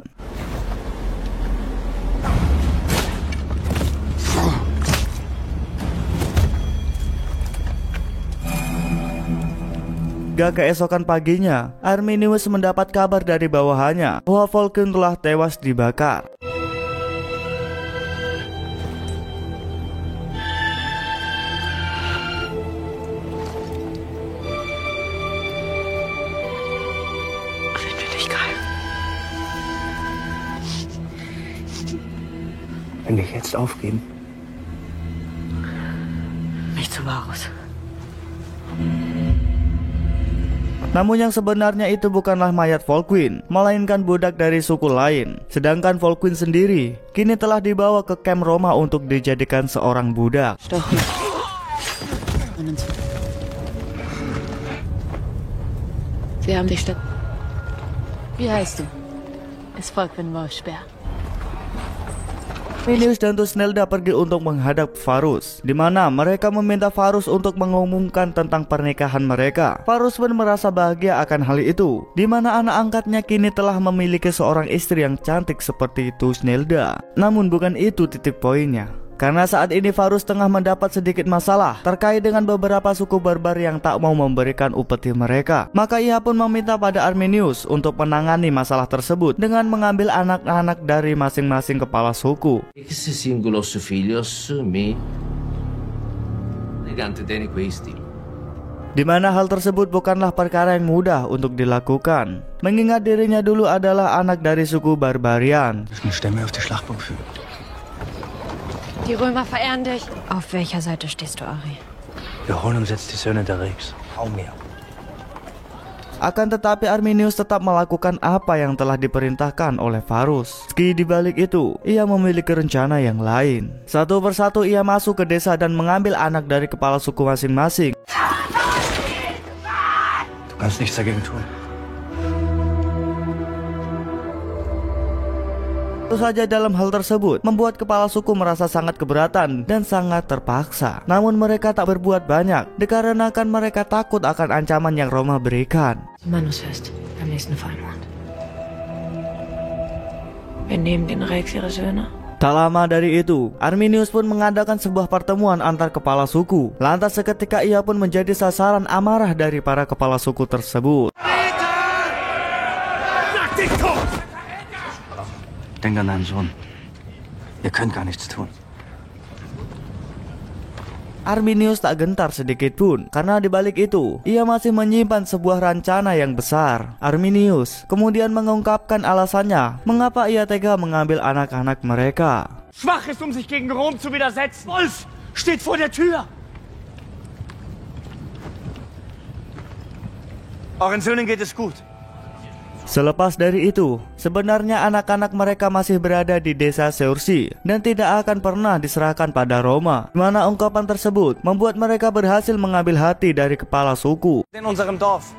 keesokan paginya, Arminius mendapat kabar dari bawahannya bahwa Volquin telah tewas dibakar. Wenn wir jetzt aufgeben? Nicht zu Varus. Namun yang sebenarnya itu bukanlah mayat Volquin, melainkan budak dari suku lain. Sedangkan Volquin sendiri kini telah dibawa ke kamp Roma untuk dijadikan seorang budak. Sie haben die Stadt. Wie heißt du? Es Volquin Wolfspeer. Arminius dan Thusnelda pergi untuk menghadap Varus, di mana mereka meminta Varus untuk mengumumkan tentang pernikahan mereka. Varus pun merasa bahagia akan hal itu, di mana anak angkatnya kini telah memiliki seorang istri yang cantik seperti Thusnelda. Namun bukan itu titik poinnya. Karena saat ini Varus tengah mendapat sedikit masalah terkait dengan beberapa suku barbar yang tak mau memberikan upeti mereka. Maka ia pun meminta pada Arminius untuk menangani masalah tersebut dengan mengambil anak-anak dari masing-masing kepala suku. Di mana hal tersebut bukanlah perkara yang mudah untuk dilakukan, mengingat dirinya dulu adalah anak dari suku Barbarian. Die Römer verehren dich. Auf welcher Seite stehst du, Ari? Wir holen uns jetzt die Söhne der Rex. Hau mir. Akan tetapi Arminius tetap melakukan apa yang telah diperintahkan oleh Varus. Meski di balik itu, ia memiliki rencana yang lain. Satu persatu ia masuk ke desa dan mengambil anak dari kepala suku masing-masing. Du kannst nichts dagegen tun. Tentu saja dalam hal tersebut membuat kepala suku merasa sangat keberatan dan sangat terpaksa. Namun mereka tak berbuat banyak dikarenakan mereka takut akan ancaman yang Roma berikan. Manusfest am nächsten Vollmond. Wir nehmen den Rex ihre Söhne. Tak lama dari itu, Arminius pun mengadakan sebuah pertemuan antar kepala suku. Lantas seketika ia pun menjadi sasaran amarah dari para kepala suku tersebut. Denk an deinen Sohn. Ihr könnt gar nichts tun. Arminius tak gentar sedikit pun, karena di balik itu, ia masih menyimpan sebuah rencana yang besar. Arminius kemudian mengungkapkan alasannya mengapa ia tega mengambil anak-anak mereka. Schwach ist, sich gegen Rom zu widersetzen. Wolf steht vor der Tür. Euren Söhnen geht es gut. Selepas dari itu, sebenarnya anak-anak mereka masih berada di desa Seursi dan tidak akan pernah diserahkan pada Roma, di mana ungkapan tersebut membuat mereka berhasil mengambil hati dari kepala suku. In unserem Dorf.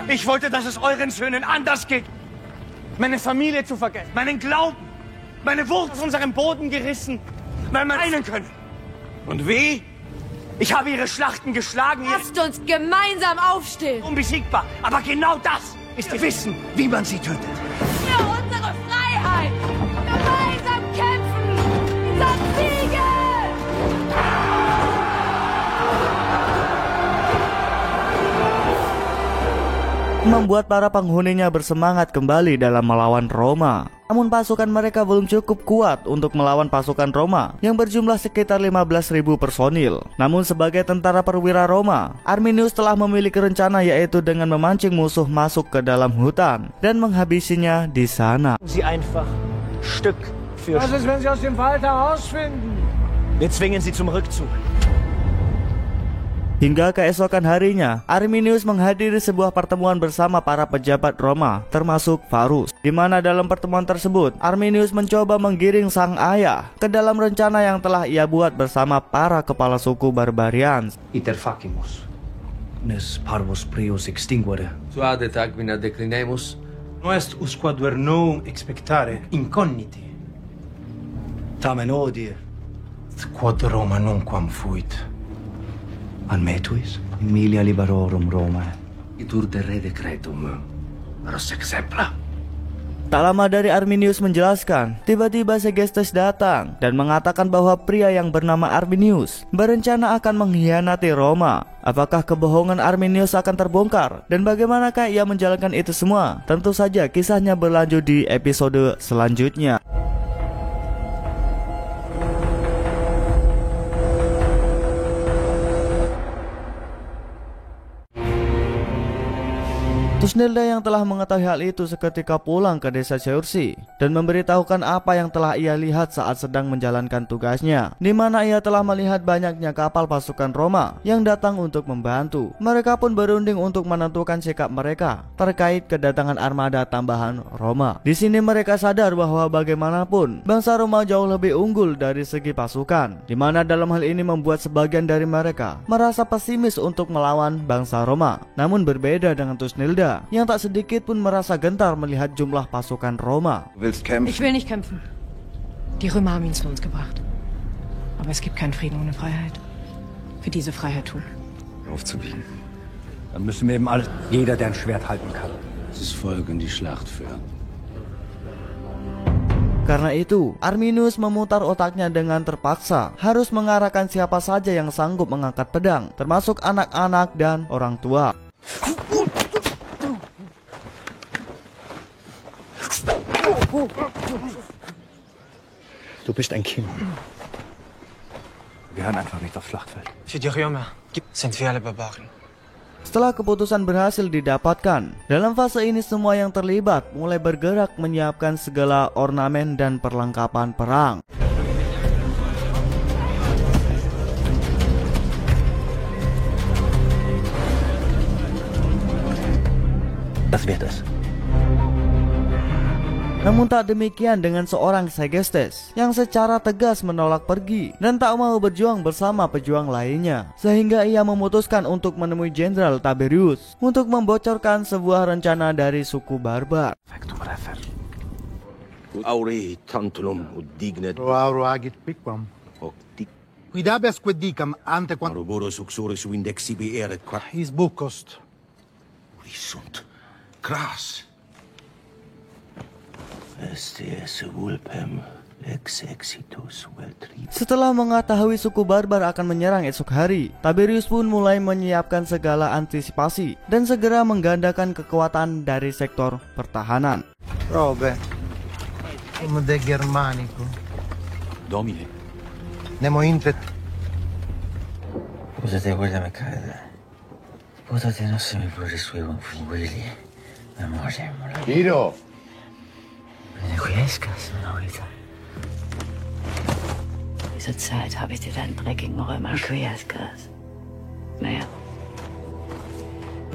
Ich wollte, dass es euren Söhnen anders geht. Meine Familie zu vergessen, meinen Glauben, meine Wurzeln aus unserem Boden gerissen, weil man einen können. Und wie? Ich habe ihre Schlachten geschlagen. Lasst uns gemeinsam aufstehen. Unbesiegbar, aber genau das ist ihr Wissen, wie man sie tötet. Für unsere Freiheit! Gemeinsam kämpfen! Zum Siege! Membuat para penghuninya bersemangat kembali dalam melawan Roma. Namun pasukan mereka belum cukup kuat untuk melawan pasukan Roma yang berjumlah sekitar 15.000 personil. Namun sebagai tentara perwira Roma, Arminius telah memiliki rencana, yaitu dengan memancing musuh masuk ke dalam hutan dan menghabisinya di sana. Sie einfach Stück für Was ist, wenn sie aus dem Wald herausfinden? Wir zwingen sie zum Rückzug. Hingga keesokan harinya, Arminius menghadiri sebuah pertemuan bersama para pejabat Roma, termasuk Varus, di mana dalam pertemuan tersebut, Arminius mencoba menggiring sang ayah ke dalam rencana yang telah ia buat bersama para kepala suku Barbarians. Iter facimus. Nes parvus prius extinguere. Suade tagmina declinemus. Nuest usque advernum expectare incogniti. Tamen odie. Quod Roma nunquam fuit. An metuis, Emilia liberorum Romae. Itur de re decretum. Ros exempla. Tak lama dari Arminius menjelaskan, tiba-tiba Segestes datang dan mengatakan bahwa pria yang bernama Arminius berencana akan mengkhianati Roma. Apakah kebohongan Arminius akan terbongkar? Dan bagaimanakah ia menjalankan itu semua? Tentu saja kisahnya berlanjut di episode selanjutnya. Tusnilda yang telah mengetahui hal itu seketika pulang ke desa Seursi dan memberitahukan apa yang telah ia lihat saat sedang menjalankan tugasnya, di mana ia telah melihat banyaknya kapal pasukan Roma yang datang untuk membantu. Mereka pun berunding untuk menentukan sikap mereka terkait kedatangan armada tambahan Roma. Di sini mereka sadar bahwa bagaimanapun bangsa Roma jauh lebih unggul dari segi pasukan, di mana dalam hal ini membuat sebagian dari mereka merasa pesimis untuk melawan bangsa Roma. Namun berbeda dengan Tusnilda yang tak sedikit pun merasa gentar melihat jumlah pasukan Roma. Ich will nicht kämpfen. Die Römer haben ihn zu uns gebracht. Aber es gibt keinen Frieden ohne Freiheit. Für diese Freiheit tun. Aufzubiegen. Dann müssen wir eben alles, jeder, der ein Schwert halten kann. Das Volk in die Schlacht führen. Karena itu, Arminius memutar otaknya dengan terpaksa harus mengarahkan siapa saja yang sanggup mengangkat pedang, termasuk anak-anak dan orang tua. Du bist ein Kind. Wir hören einfach nicht aufs Schlachtfeld. Für die Römer sind wir alle Barbaren. Setelah keputusan berhasil didapatkan, dalam fase ini semua yang terlibat mulai bergerak menyiapkan segala ornamen dan perlengkapan perang. Das wird es. Namun tak demikian dengan seorang Segestes yang secara tegas menolak pergi dan tak mau berjuang bersama pejuang lainnya, sehingga ia memutuskan untuk menemui Jenderal Tiberius untuk membocorkan sebuah rencana dari suku barbar. Auri tantulum dignet. Auro agit piquam. Quidabes quid dicam ante quam. Aroboros uxoris vindexibi eret quat. Is bucost. Risunt. Cras. Setelah mengetahui suku barbar akan menyerang esok hari, Tiberius pun mulai menyiapkan segala antisipasi dan segera menggandakan kekuatan dari sektor pertahanan. Robe. Come de Germanico. Domine. Nemo intret. Potete quella me cade. Potete non se mi pure sui confuguili. Memoria. Miro. Ne riescas una vita. Zur Zeit habe ich dir deinen dreckigen Römer Quiascas. Naja.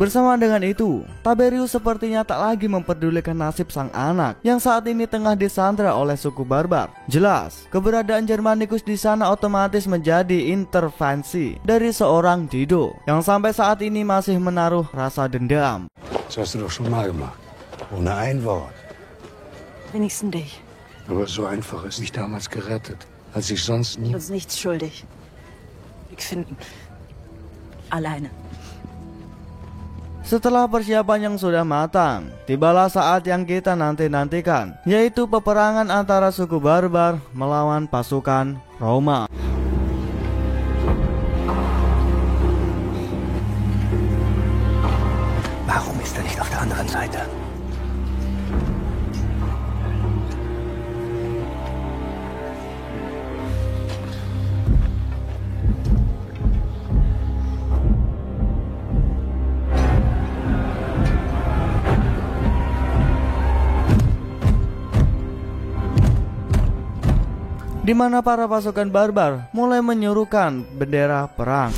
Bersama dengan itu, Tiberius sepertinya tak lagi memperdulikan nasib sang anak yang saat ini tengah disandra oleh suku barbar. Jelas, keberadaan Germanicus di sana otomatis menjadi intervensi dari seorang Dido yang sampai saat ini masih menaruh rasa dendam. Das hast du doch schon mal gemacht. Ohne ein Wort. Wenigstens dich. Aber so einfach ist mich damals gerettet, als ich sonst nie... Uns nichts schuldig. Wir finden. Alleine. Setelah persiapan yang sudah matang, tibalah saat yang kita nanti-nantikan, yaitu peperangan antara suku barbar melawan pasukan Roma. Warum ist er nicht auf der anderen Seite? Di mana para pasukan barbar mulai menyuruhkan bendera perang.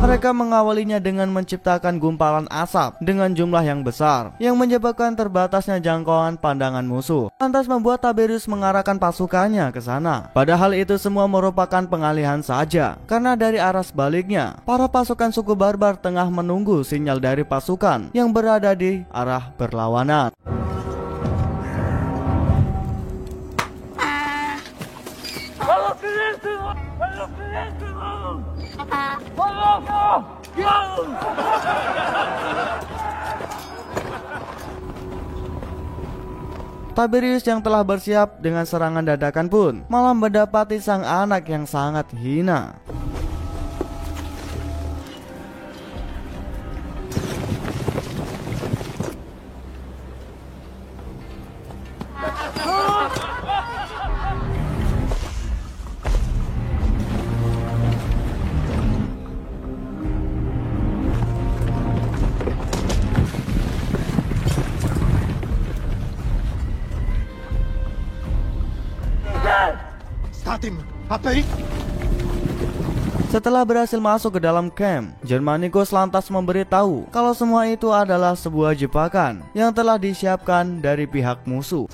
Mereka mengawalinya dengan menciptakan gumpalan asap dengan jumlah yang besar yang menyebabkan terbatasnya jangkauan pandangan musuh, lantas membuat Tiberius mengarahkan pasukannya ke sana. Padahal itu semua merupakan pengalihan saja, karena dari arah sebaliknya para pasukan suku barbar tengah menunggu sinyal dari pasukan yang berada di arah berlawanan. Tiberius yang telah bersiap dengan serangan dadakan pun malah mendapati sang anak yang sangat hina. Setelah berhasil masuk ke dalam camp, Germanicus lantas memberitahu kalau semua itu adalah sebuah jebakan yang telah disiapkan dari pihak musuh.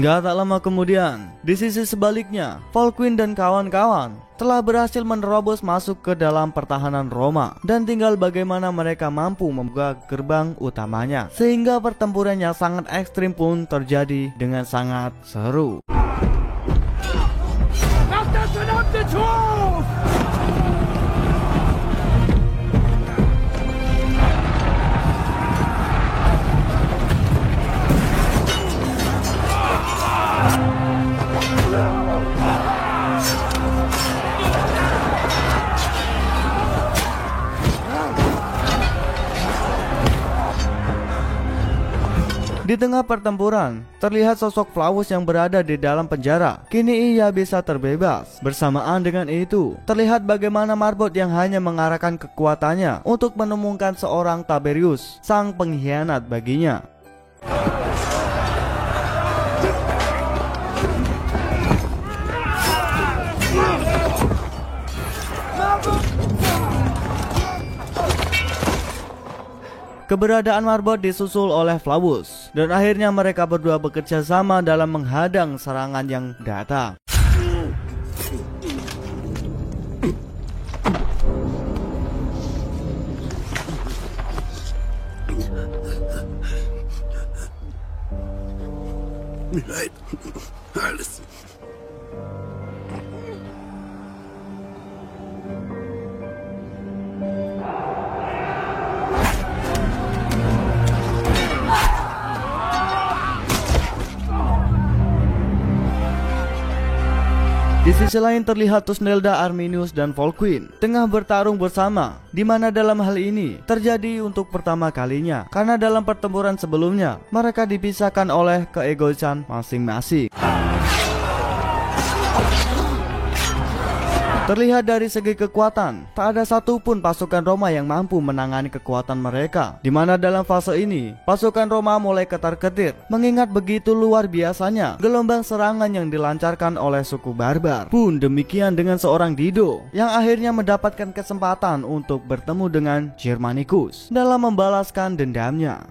Hingga tak lama kemudian, di sisi sebaliknya, Volquin dan kawan-kawan telah berhasil menerobos masuk ke dalam pertahanan Roma dan tinggal bagaimana mereka mampu membuka gerbang utamanya, sehingga pertempuran yang sangat ekstrim pun terjadi dengan sangat seru. Di tengah pertempuran, terlihat sosok Flavus yang berada di dalam penjara. Kini ia bisa terbebas. Bersamaan dengan itu, terlihat bagaimana Marbot yang hanya mengarahkan kekuatannya untuk menemukan seorang Tiberius, sang pengkhianat baginya. Keberadaan Marbot disusul oleh Flavus, dan akhirnya mereka berdua bekerja sama dalam menghadang serangan yang datang. Mir leid. Alles. Di sisi lain terlihat Thusnelda, Arminius, dan Volquin tengah bertarung bersama, di mana dalam hal ini terjadi untuk pertama kalinya karena dalam pertempuran sebelumnya mereka dipisahkan oleh keegoisan masing-masing. Terlihat dari segi kekuatan, tak ada satupun pasukan Roma yang mampu menangani kekuatan mereka, di mana dalam fase ini pasukan Roma mulai ketar-ketir mengingat begitu luar biasanya gelombang serangan yang dilancarkan oleh suku barbar. Pun demikian dengan seorang Dido yang akhirnya mendapatkan kesempatan untuk bertemu dengan Germanicus dalam membalaskan dendamnya.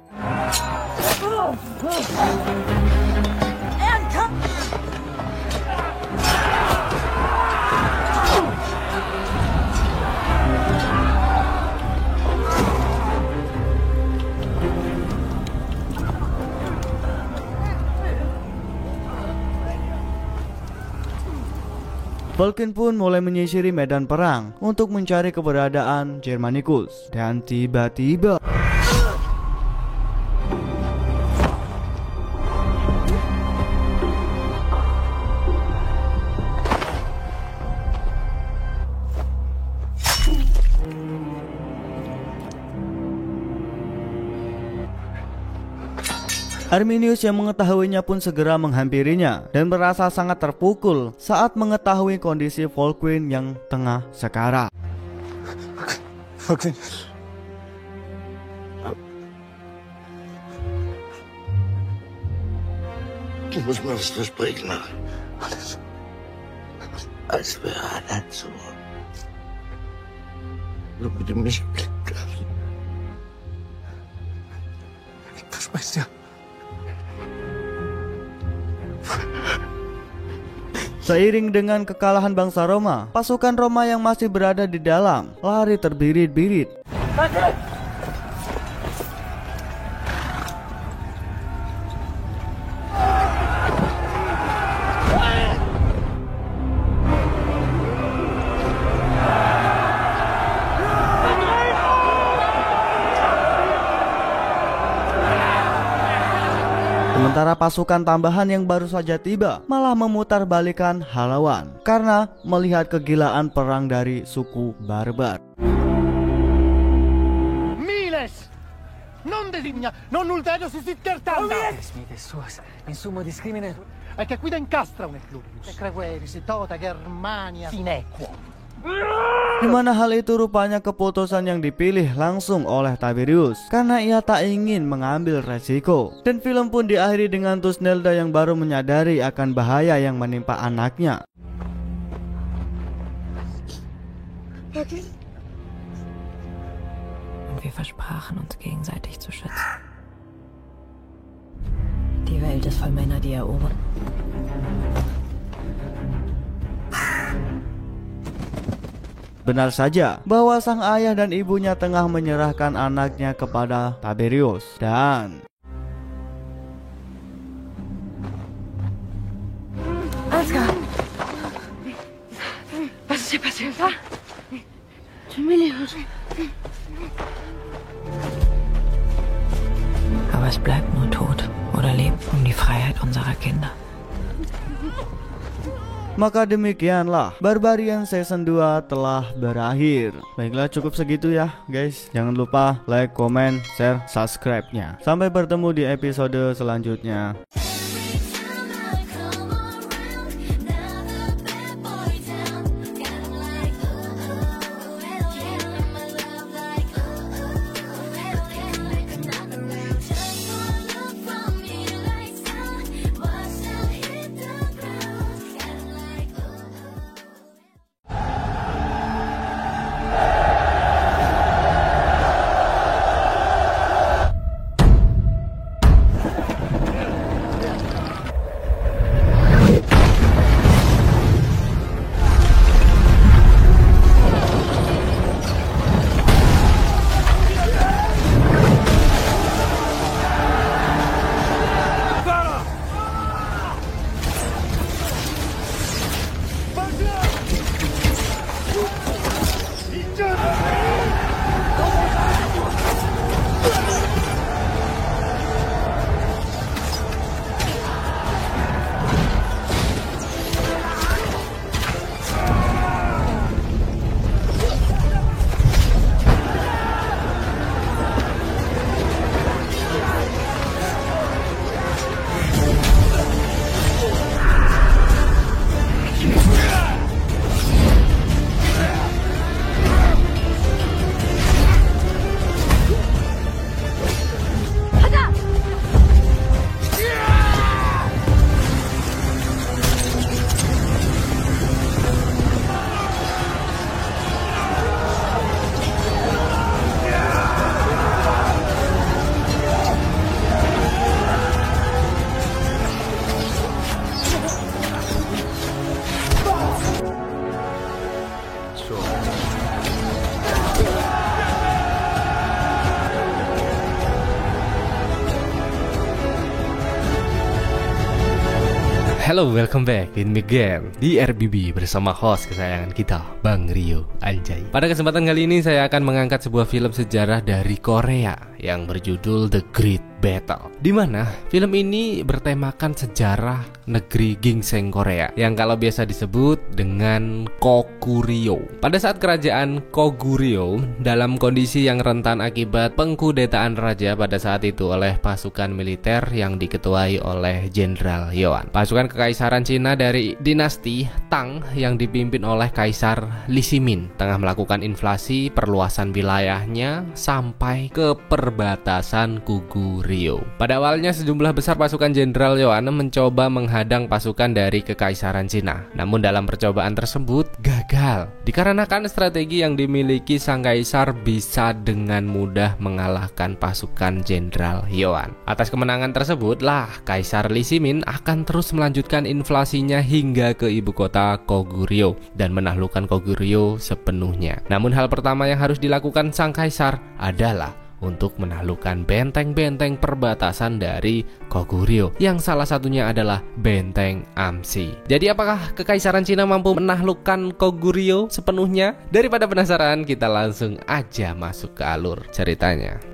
Volquin pun mulai menyisiri medan perang untuk mencari keberadaan Germanicus, dan tiba-tiba Arminius yang mengetahuinya pun segera menghampirinya dan merasa sangat terpukul saat mengetahui kondisi Volquin yang tengah sekarat. Volquin. Du musst mir das versprechen. Als wäre einer zu. Du bitte mich glücklich. Ich verspreche dir. Seiring dengan kekalahan bangsa Roma, pasukan Roma yang masih berada di dalam lari terbirit-birit. Sementara pasukan tambahan yang baru saja tiba malah memutarbalikkan haluan karena melihat kegilaan perang dari suku barbar. Miles! Non designa, non ulterior si sittertanda! Smite suas, in sumo discrimine. È che qui da incastra un ecludius. E cregueris, tota Germania, finequo. Di mana hal itu rupanya keputusan yang dipilih langsung oleh Tiberius karena ia tak ingin mengambil resiko. Dan film pun diakhiri dengan Thusnelda yang baru menyadari akan bahaya yang menimpa anaknya. Und wir versprachen uns gegenseitig zu schützen. Die Welt ist voll Männer, die erobern. Benar saja bahwa sang ayah dan ibunya tengah menyerahkan anaknya kepada Tiberius dan Ansgar! Was ist hier passiert? Gemilius. Aber es bleibt nur Tod oder Leben um die Freiheit unserer Kinder. Maka demikianlah Barbarian Season 2 telah berakhir. Baiklah, cukup segitu ya guys. Jangan lupa like, comment, share, subscribe-nya. Sampai bertemu di episode selanjutnya. Hello, welcome back in me again di RBB bersama host kesayangan kita, Bang Rio Anjay. Pada kesempatan kali ini saya akan mengangkat sebuah film sejarah dari Korea yang berjudul The Great Battle, di mana film ini bertemakan sejarah negeri ginseng Korea yang kalau biasa disebut dengan Goguryeo. Pada saat kerajaan Goguryeo dalam kondisi yang rentan akibat pengkudetaan raja pada saat itu oleh pasukan militer yang diketuai oleh Jenderal Yoan. Pasukan kekaisaran Cina dari dinasti Tang yang dipimpin oleh Kaisar Li Shimin tengah melakukan invasi perluasan wilayahnya sampai ke perbatasan Goguryeo. Pada awalnya sejumlah besar pasukan Jenderal Yoan mencoba menghadang pasukan dari kekaisaran Cina. Namun dalam percobaan tersebut gagal dikarenakan strategi yang dimiliki sang kaisar bisa dengan mudah mengalahkan pasukan Jenderal Yoan. Atas kemenangan tersebutlah Kaisar Li Shimin akan terus melanjutkan invasinya hingga ke ibu kota Goguryeo dan menaklukkan Goguryeo sepenuhnya. Namun hal pertama yang harus dilakukan sang kaisar adalah untuk menaklukkan benteng-benteng perbatasan dari Goguryeo, yang salah satunya adalah Benteng Amsi. Jadi apakah kekaisaran Cina mampu menaklukkan Goguryeo sepenuhnya? Daripada penasaran, kita langsung aja masuk ke alur ceritanya.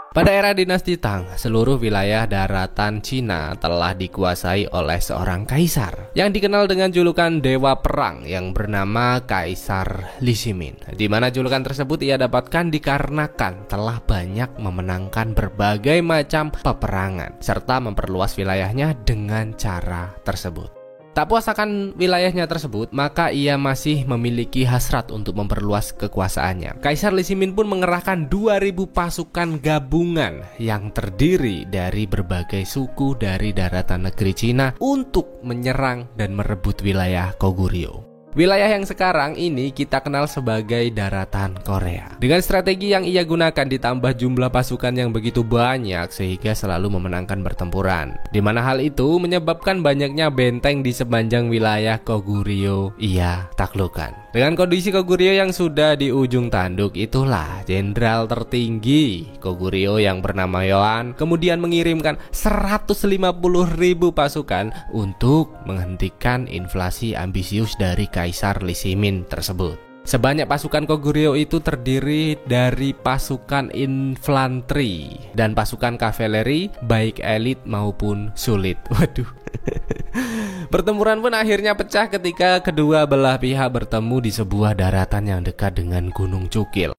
Pada era dinasti Tang, seluruh wilayah daratan Cina telah dikuasai oleh seorang kaisar yang dikenal dengan julukan Dewa Perang yang bernama Kaisar Li Shimin. Di mana julukan tersebut ia dapatkan dikarenakan telah banyak memenangkan berbagai macam peperangan serta memperluas wilayahnya dengan cara tersebut. Tak puas akan wilayahnya tersebut, maka ia masih memiliki hasrat untuk memperluas kekuasaannya. Kaisar Li Shimin pun mengerahkan 2000 pasukan gabungan yang terdiri dari berbagai suku dari daratan negeri Cina untuk menyerang dan merebut wilayah Goguryeo. Wilayah yang sekarang ini kita kenal sebagai daratan Korea. Dengan strategi yang ia gunakan ditambah jumlah pasukan yang begitu banyak sehingga selalu memenangkan pertempuran, di mana hal itu menyebabkan banyaknya benteng di sepanjang wilayah Goguryeo ia taklukkan. Dengan kondisi Goguryeo yang sudah di ujung tanduk, itulah jenderal tertinggi Goguryeo yang bernama Yoan kemudian mengirimkan 150.000 pasukan untuk menghentikan invasi ambisius dari Kaisar Li Shimin tersebut. Sebanyak pasukan Goguryeo itu terdiri dari pasukan infanteri dan pasukan kavaleri baik elit maupun sulit. Waduh. Pertempuran pun akhirnya pecah ketika kedua belah pihak bertemu di sebuah daratan yang dekat dengan Gunung Cukil.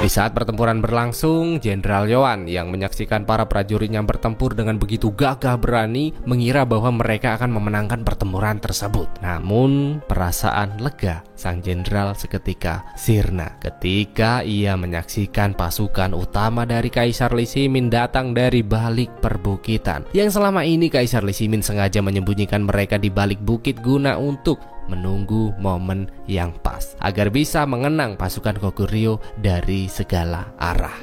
Di saat pertempuran berlangsung, Jenderal Yoan yang menyaksikan para prajuritnya bertempur dengan begitu gagah berani mengira bahwa mereka akan memenangkan pertempuran tersebut. Namun perasaan lega sang jenderal seketika sirna ketika ia menyaksikan pasukan utama dari Kaisar Li Shimin datang dari balik perbukitan, yang selama ini Kaisar Li Shimin sengaja menyembunyikan mereka di balik bukit guna untuk menunggu momen yang pas agar bisa mengenang pasukan Goguryeo dari segala arah.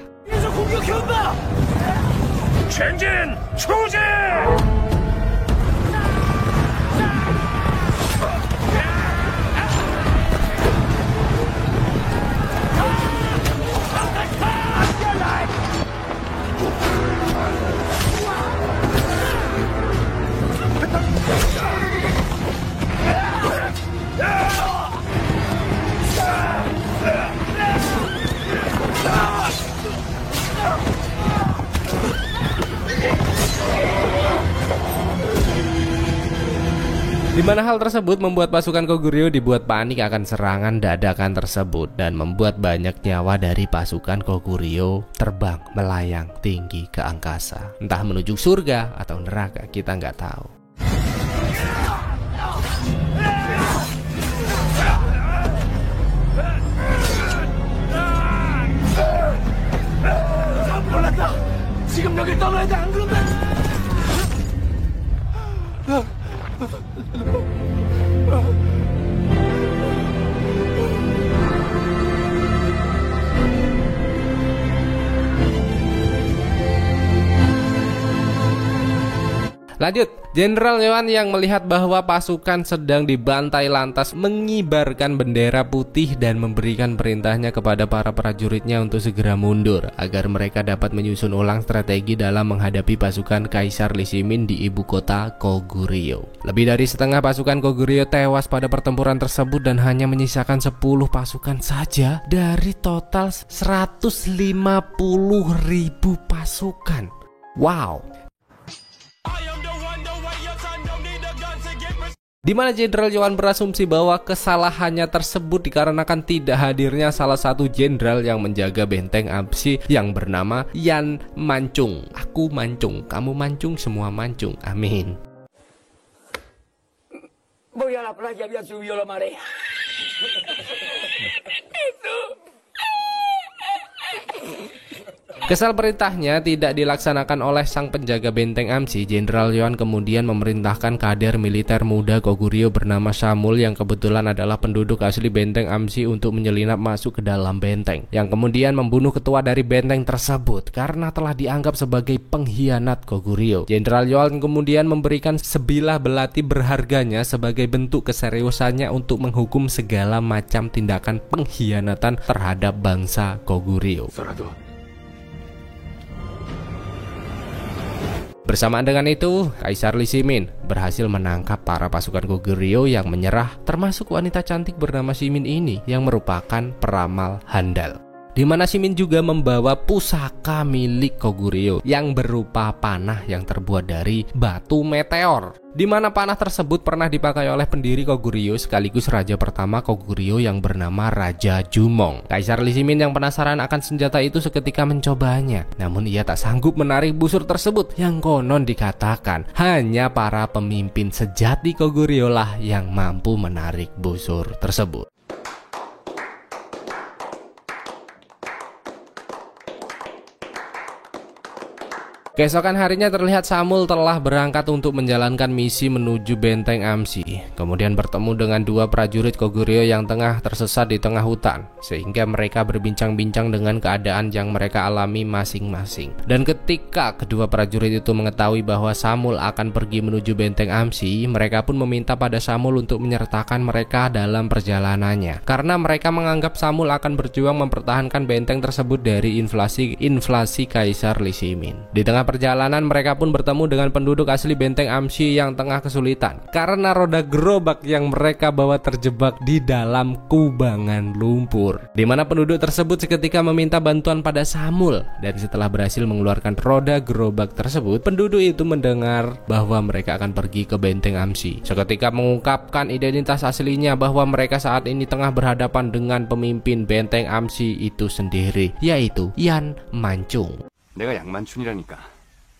Di mana hal tersebut membuat pasukan Goguryeo dibuat panik akan serangan dadakan tersebut dan membuat banyak nyawa dari pasukan Goguryeo terbang melayang tinggi ke angkasa, entah menuju surga atau neraka, kita nggak tahu. 지금 여길 떠나야 돼. 안 그러면 Lanjut, Jenderal Yoan yang melihat bahwa pasukan sedang dibantai lantas mengibarkan bendera putih dan memberikan perintahnya kepada para prajuritnya untuk segera mundur agar mereka dapat menyusun ulang strategi dalam menghadapi pasukan Kaisar Li Shimin di ibu kota Koguryo. Lebih dari setengah pasukan Koguryo tewas pada pertempuran tersebut dan hanya menyisakan 10 pasukan saja dari total 150.000 pasukan. Wow. Di mana Jenderal Yoan berasumsi bahwa kesalahannya tersebut dikarenakan tidak hadirnya salah satu jenderal yang menjaga benteng Amsi yang bernama Yan Mancung. Aku mancung, kamu mancung, semua mancung. Amin. Voy a la playa, había subido la marea. Kesal perintahnya tidak dilaksanakan oleh sang penjaga benteng Amsi, Jenderal Yoan kemudian memerintahkan kader militer muda Koguryo bernama Samul yang kebetulan adalah penduduk asli benteng Amsi untuk menyelinap masuk ke dalam benteng, yang kemudian membunuh ketua dari benteng tersebut karena telah dianggap sebagai pengkhianat Koguryo. Jenderal Yoan kemudian memberikan sebilah belati berharganya sebagai bentuk keseriusannya untuk menghukum segala macam tindakan pengkhianatan terhadap bangsa Koguryo. Bersamaan dengan itu, Kaisar Li Shimin berhasil menangkap para pasukan Koguryo yang menyerah, termasuk wanita cantik bernama Shimin ini yang merupakan peramal handal. Di mana Shimin juga membawa pusaka milik Koguryo yang berupa panah yang terbuat dari batu meteor. Di mana panah tersebut pernah dipakai oleh pendiri Koguryo sekaligus raja pertama Koguryo yang bernama Raja Jumong. Kaisar Li Shimin yang penasaran akan senjata itu seketika mencobanya, namun ia tak sanggup menarik busur tersebut yang konon dikatakan hanya para pemimpin sejati Koguryo lah yang mampu menarik busur tersebut. Keesokan harinya terlihat Samul telah berangkat untuk menjalankan misi menuju benteng Amsi. Kemudian bertemu dengan dua prajurit Koguryo yang tengah tersesat di tengah hutan, sehingga mereka berbincang-bincang dengan keadaan yang mereka alami masing-masing. Dan ketika kedua prajurit itu mengetahui bahwa Samul akan pergi menuju benteng Amsi, mereka pun meminta pada Samul untuk menyertakan mereka dalam perjalanannya, karena mereka menganggap Samul akan berjuang mempertahankan benteng tersebut dari invasi Kaisar Li Shimin. Di tengah perjalanan mereka pun bertemu dengan penduduk asli benteng Amsi yang tengah kesulitan karena roda gerobak yang mereka bawa terjebak di dalam kubangan lumpur. Di mana penduduk tersebut seketika meminta bantuan pada Samul, dan setelah berhasil mengeluarkan roda gerobak tersebut, penduduk itu mendengar bahwa mereka akan pergi ke benteng Amsi. Seketika mengungkapkan identitas aslinya bahwa mereka saat ini tengah berhadapan dengan pemimpin benteng Amsi itu sendiri, yaitu Yan Mancung. 내가 양만춘이라니까.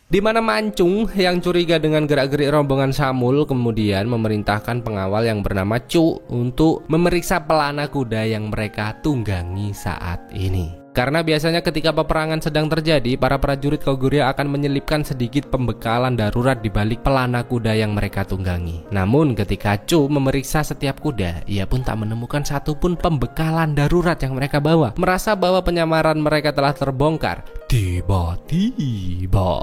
Di mana Mancung yang curiga dengan gerak-gerik rombongan Samul kemudian memerintahkan pengawal yang bernama Chu untuk memeriksa pelana kuda yang mereka tunggangi saat ini. Karena biasanya ketika peperangan sedang terjadi, para prajurit Koguryo akan menyelipkan sedikit pembekalan darurat di balik pelana kuda yang mereka tunggangi. Namun ketika Chu memeriksa setiap kuda, ia pun tak menemukan satupun pembekalan darurat yang mereka bawa. Merasa bahwa penyamaran mereka telah terbongkar, tiba-tiba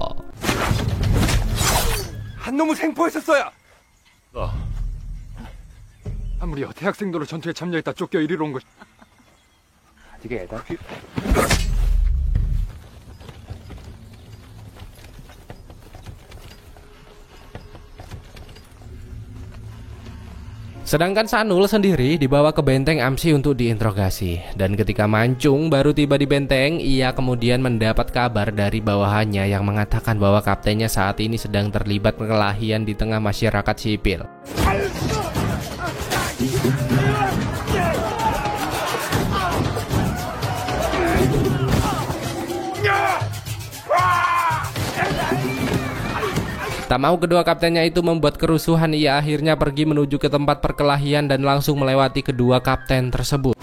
한 놈을 생포했었어요. 아무리 여태 학생도로 전투에 참여했다 쫓겨 이리로 온 것. 이게 애다. Sedangkan Sanul sendiri dibawa ke benteng Amsi untuk diinterogasi. Dan ketika Mancung baru tiba di benteng, ia kemudian mendapat kabar dari bawahannya yang mengatakan bahwa kaptennya saat ini sedang terlibat perkelahian di tengah masyarakat sipil. Tak mau kedua kaptennya itu membuat kerusuhan, ia akhirnya pergi menuju ke tempat perkelahian dan langsung melewati kedua kapten tersebut.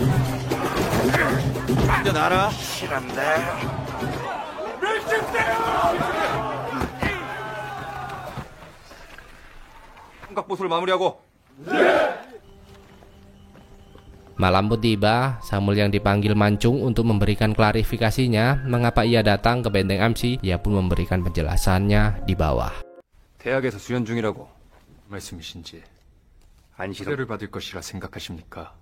Malam pun tiba, Samul yang dipanggil Mancung untuk memberikan klarifikasinya mengapa ia datang ke benteng Amsi. Ia pun memberikan penjelasannya di bawah. 대학에서 수련 중이라고 말씀이신지 안시를 받을 것이라 생각하십니까?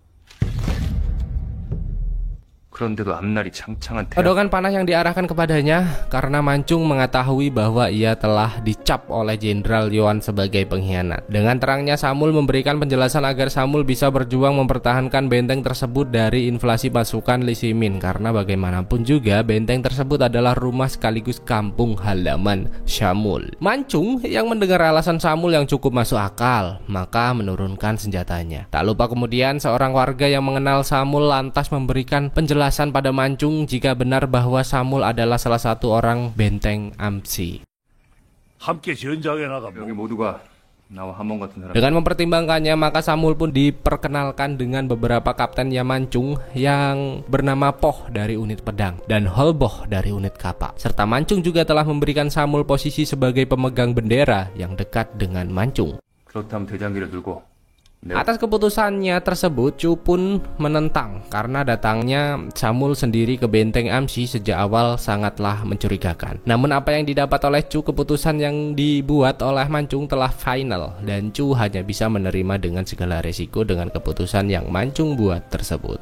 그런데도 앞날이 창창한 Kedokan panah yang diarahkan kepadanya karena Mancung mengetahui bahwa ia telah dicap oleh Jenderal Yoan sebagai pengkhianat. Dengan terangnya Samul memberikan penjelasan agar Samul bisa berjuang mempertahankan benteng tersebut dari invasi pasukan Lee Simin, karena bagaimanapun juga benteng tersebut adalah rumah sekaligus kampung halaman Samul. Mancung yang mendengar alasan Samul yang cukup masuk akal, maka menurunkan senjatanya. Tak lupa kemudian seorang warga yang mengenal Samul lantas memberikan penjelasan pada Mancung jika benar bahwa Samul adalah salah satu orang benteng Amsi. Dengan mempertimbangkannya, maka Samul pun diperkenalkan dengan beberapa kaptennya Mancung yang bernama Poh dari unit pedang dan Holboh dari unit kapak. Serta Mancung juga telah memberikan Samul posisi sebagai pemegang bendera yang dekat dengan Mancung. Atas keputusannya tersebut, Chu pun menentang karena datangnya Samul sendiri ke benteng Amsi sejak awal sangatlah mencurigakan. Namun apa yang didapat oleh Chu, keputusan yang dibuat oleh Mancung telah final dan Chu hanya bisa menerima dengan segala resiko dengan keputusan yang Mancung buat tersebut.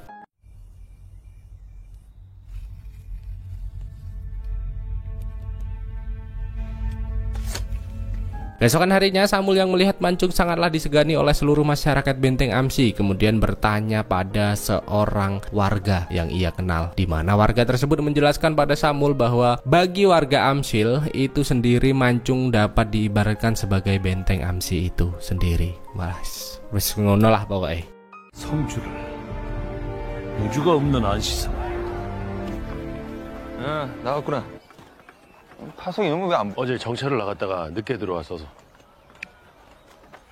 Besokan harinya, Samul yang melihat Mancung sangatlah disegani oleh seluruh masyarakat benteng Amsi, kemudian bertanya pada seorang warga yang ia kenal, di mana warga tersebut menjelaskan pada Samul bahwa bagi warga Amsil itu sendiri, Mancung dapat diibaratkan sebagai benteng Amsi itu sendiri. Mas, wis ngono lah pokoknya. 성주를 우주가 없는 안시사. 나갔구나. 파송 이런 거 왜 안... 어제 정찰을 나갔다가 늦게 들어왔어서.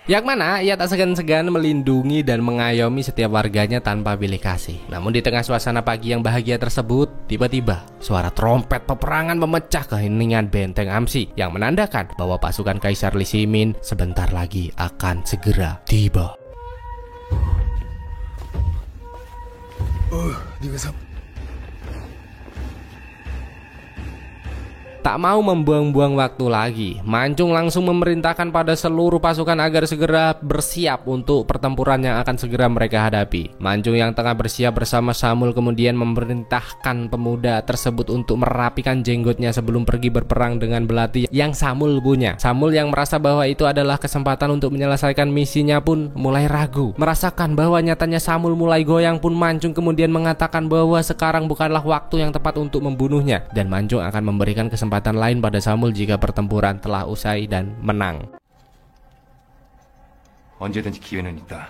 Yang mana ia tak segan-segan melindungi dan mengayomi setiap warganya tanpa bilik kasih. Namun di tengah suasana pagi yang bahagia tersebut, tiba-tiba suara trompet peperangan memecah keheningan benteng Amsi yang menandakan bahwa pasukan Kaisar Lee Simin sebentar lagi akan segera tiba. Tak mau membuang-buang waktu lagi, Mancung langsung memerintahkan pada seluruh pasukan agar segera bersiap untuk pertempuran yang akan segera mereka hadapi. Mancung yang tengah bersiap bersama Samul kemudian memerintahkan pemuda tersebut untuk merapikan jenggotnya sebelum pergi berperang dengan belati yang Samul punya. Samul yang merasa bahwa itu adalah kesempatan untuk menyelesaikan misinya pun mulai ragu. Merasakan bahwa nyatanya Samul mulai goyang pun, Mancung kemudian mengatakan bahwa sekarang bukanlah waktu yang tepat untuk membunuhnya, dan Mancung akan memberikan kesempatan lain pada Samul jika pertempuran telah usai dan menang. 언제든지 기회는 있다.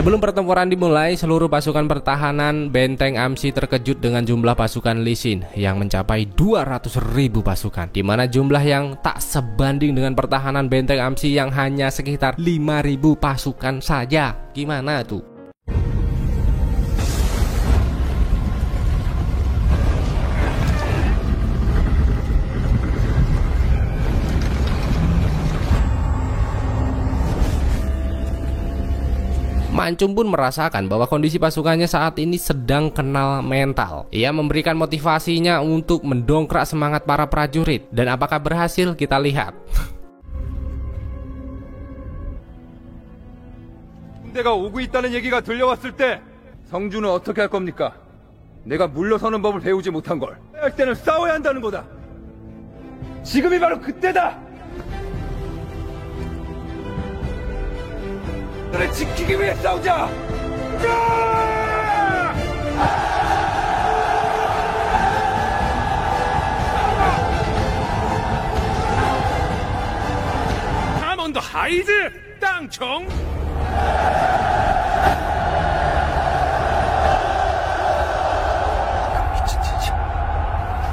Sebelum pertempuran dimulai, seluruh pasukan pertahanan benteng Amsi terkejut dengan jumlah pasukan Lee Sin yang mencapai 200.000 pasukan, di mana jumlah yang tak sebanding dengan pertahanan benteng Amsi yang hanya sekitar 5.000 pasukan saja. Gimana tuh? Mancung pun merasakan bahwa kondisi pasukannya saat ini sedang kenal mental. Ia memberikan motivasinya untuk mendongkrak semangat para prajurit. Dan apakah berhasil? Kita lihat. 군대가 오고 있다는 얘기가 들려왔을 때 성주는 어떻게 할 겁니까? 내가 물러서는 법을 배우지 못한 걸. 할 때는 싸워야 한다는 거다. 지금이 바로 그때다. 너를 지키기 위해 싸우자! 하몬드 하이즈 땅총!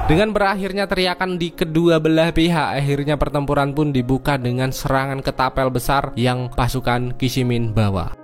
Dengan berakhirnya teriakan di kedua belah pihak, akhirnya pertempuran pun dibuka dengan serangan ketapel besar yang pasukan Kisimin bawa.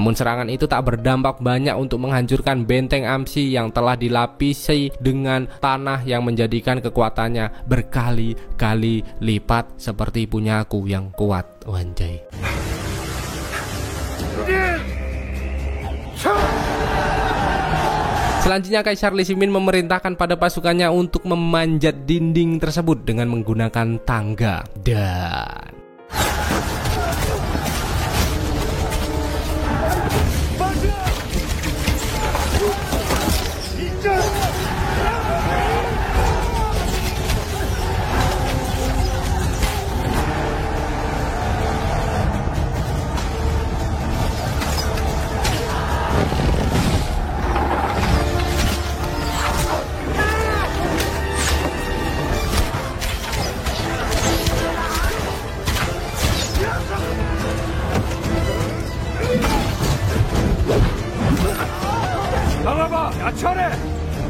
Namun serangan itu tak berdampak banyak untuk menghancurkan benteng Amsi yang telah dilapisi dengan tanah yang menjadikan kekuatannya berkali-kali lipat seperti punyaku yang kuat. Wanjay. Selanjutnya Kaisar Li Shimin memerintahkan pada pasukannya untuk memanjat dinding tersebut dengan menggunakan tangga dan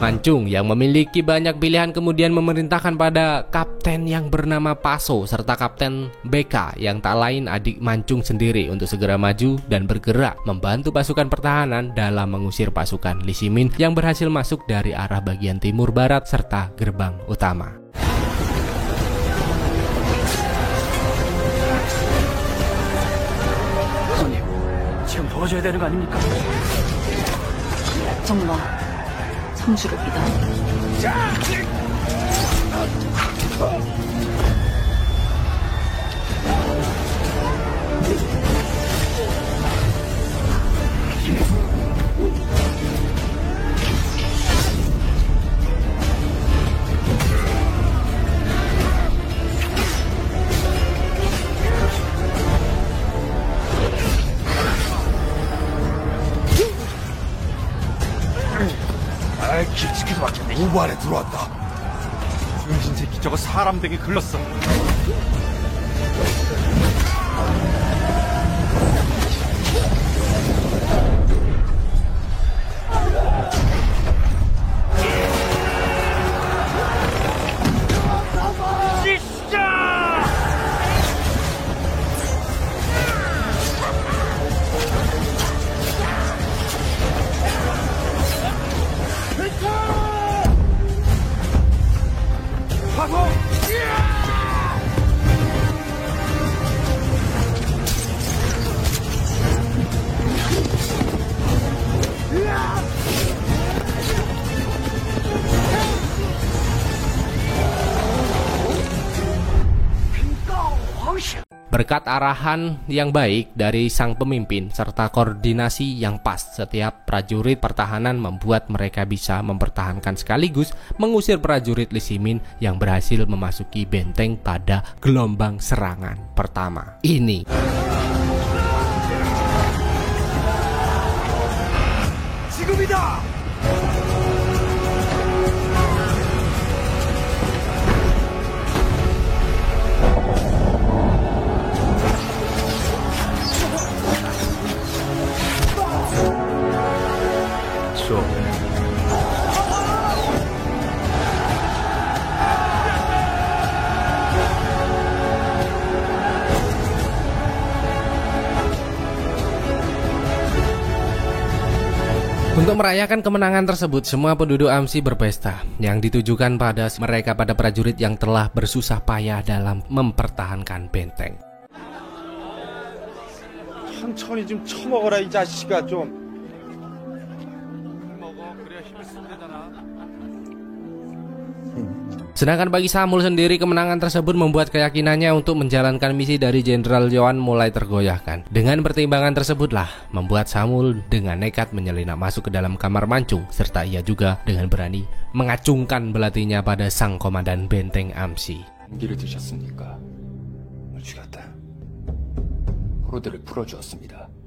Mancung yang memiliki banyak pilihan kemudian memerintahkan pada kapten yang bernama Paso serta kapten BK yang tak lain adik Mancung sendiri untuk segera maju dan bergerak membantu pasukan pertahanan dalam mengusir pasukan Li Shimin yang berhasil masuk dari arah bagian timur barat serta gerbang utama. 손님, 지금 도와줘야 되는 거 아닙니까? 정마, 성주를 믿어. 아이, 깊숙이도 막혔네. 오버 안에 들어왔다. 병신 새끼 저거 사람 되게 글렀어. Berkat arahan yang baik dari sang pemimpin serta koordinasi yang pas setiap prajurit pertahanan membuat mereka bisa mempertahankan sekaligus mengusir prajurit Li Shimin yang berhasil memasuki benteng pada gelombang serangan pertama ini. 지금이다! Untuk merayakan kemenangan tersebut, semua penduduk Amsi berpesta yang ditujukan pada mereka pada prajurit yang telah bersusah payah dalam mempertahankan benteng. 천천히 좀 처먹어라 이 자식아 좀. Sedangkan bagi Samul sendiri, kemenangan tersebut membuat keyakinannya untuk menjalankan misi dari Jenderal Yoan mulai tergoyahkan. Dengan pertimbangan tersebutlah membuat Samul dengan nekat menyelinap masuk ke dalam kamar Mancung, serta ia juga dengan berani mengacungkan belatinya pada sang komandan benteng Amsi. 길을 드셨습니까? 죽였다. 호로들을 풀어주었습니다.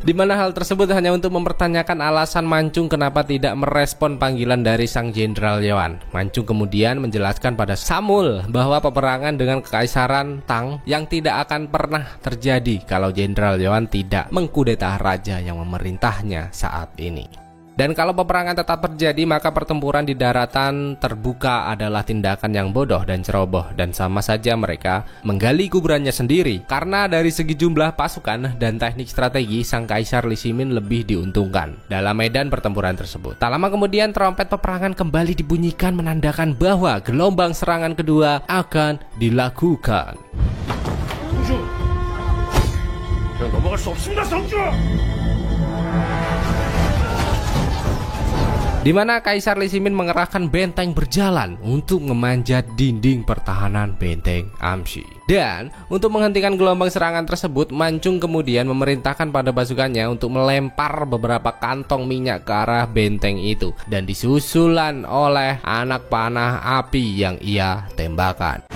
Di mana hal tersebut hanya untuk mempertanyakan alasan Mancung kenapa tidak merespon panggilan dari sang Jenderal Yoan. Mancung kemudian menjelaskan pada Samul bahwa peperangan dengan Kekaisaran Tang yang tidak akan pernah terjadi kalau Jenderal Yoan tidak mengkudeta raja yang memerintahnya saat ini. Dan kalau peperangan tetap terjadi, maka pertempuran di daratan terbuka adalah tindakan yang bodoh dan ceroboh, dan sama saja mereka menggali kuburannya sendiri. Karena dari segi jumlah pasukan dan teknik strategi, sang Kaisar Li Shimin lebih diuntungkan dalam medan pertempuran tersebut. Tak lama kemudian trompet peperangan kembali dibunyikan menandakan bahwa gelombang serangan kedua akan dilakukan. Di mana Kaisar Li Shimin mengerahkan benteng berjalan untuk memanjat dinding pertahanan benteng Amsi. Dan untuk menghentikan gelombang serangan tersebut, Mancung kemudian memerintahkan pada pasukannya untuk melempar beberapa kantong minyak ke arah benteng itu, dan disusulan oleh anak panah api yang ia tembakan.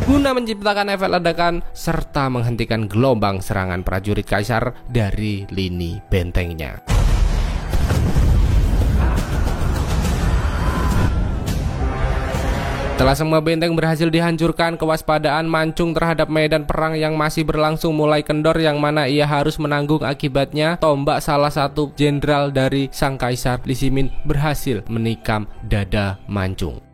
Guna menciptakan efek ledakan serta menghentikan gelombang serangan prajurit Kaisar dari lini bentengnya. Setelah semua benteng berhasil dihancurkan, kewaspadaan Mancung terhadap medan perang yang masih berlangsung mulai kendor, yang mana ia harus menanggung akibatnya. Tombak salah satu jenderal dari sang Kaisar Li Shimin berhasil menikam dada Mancung.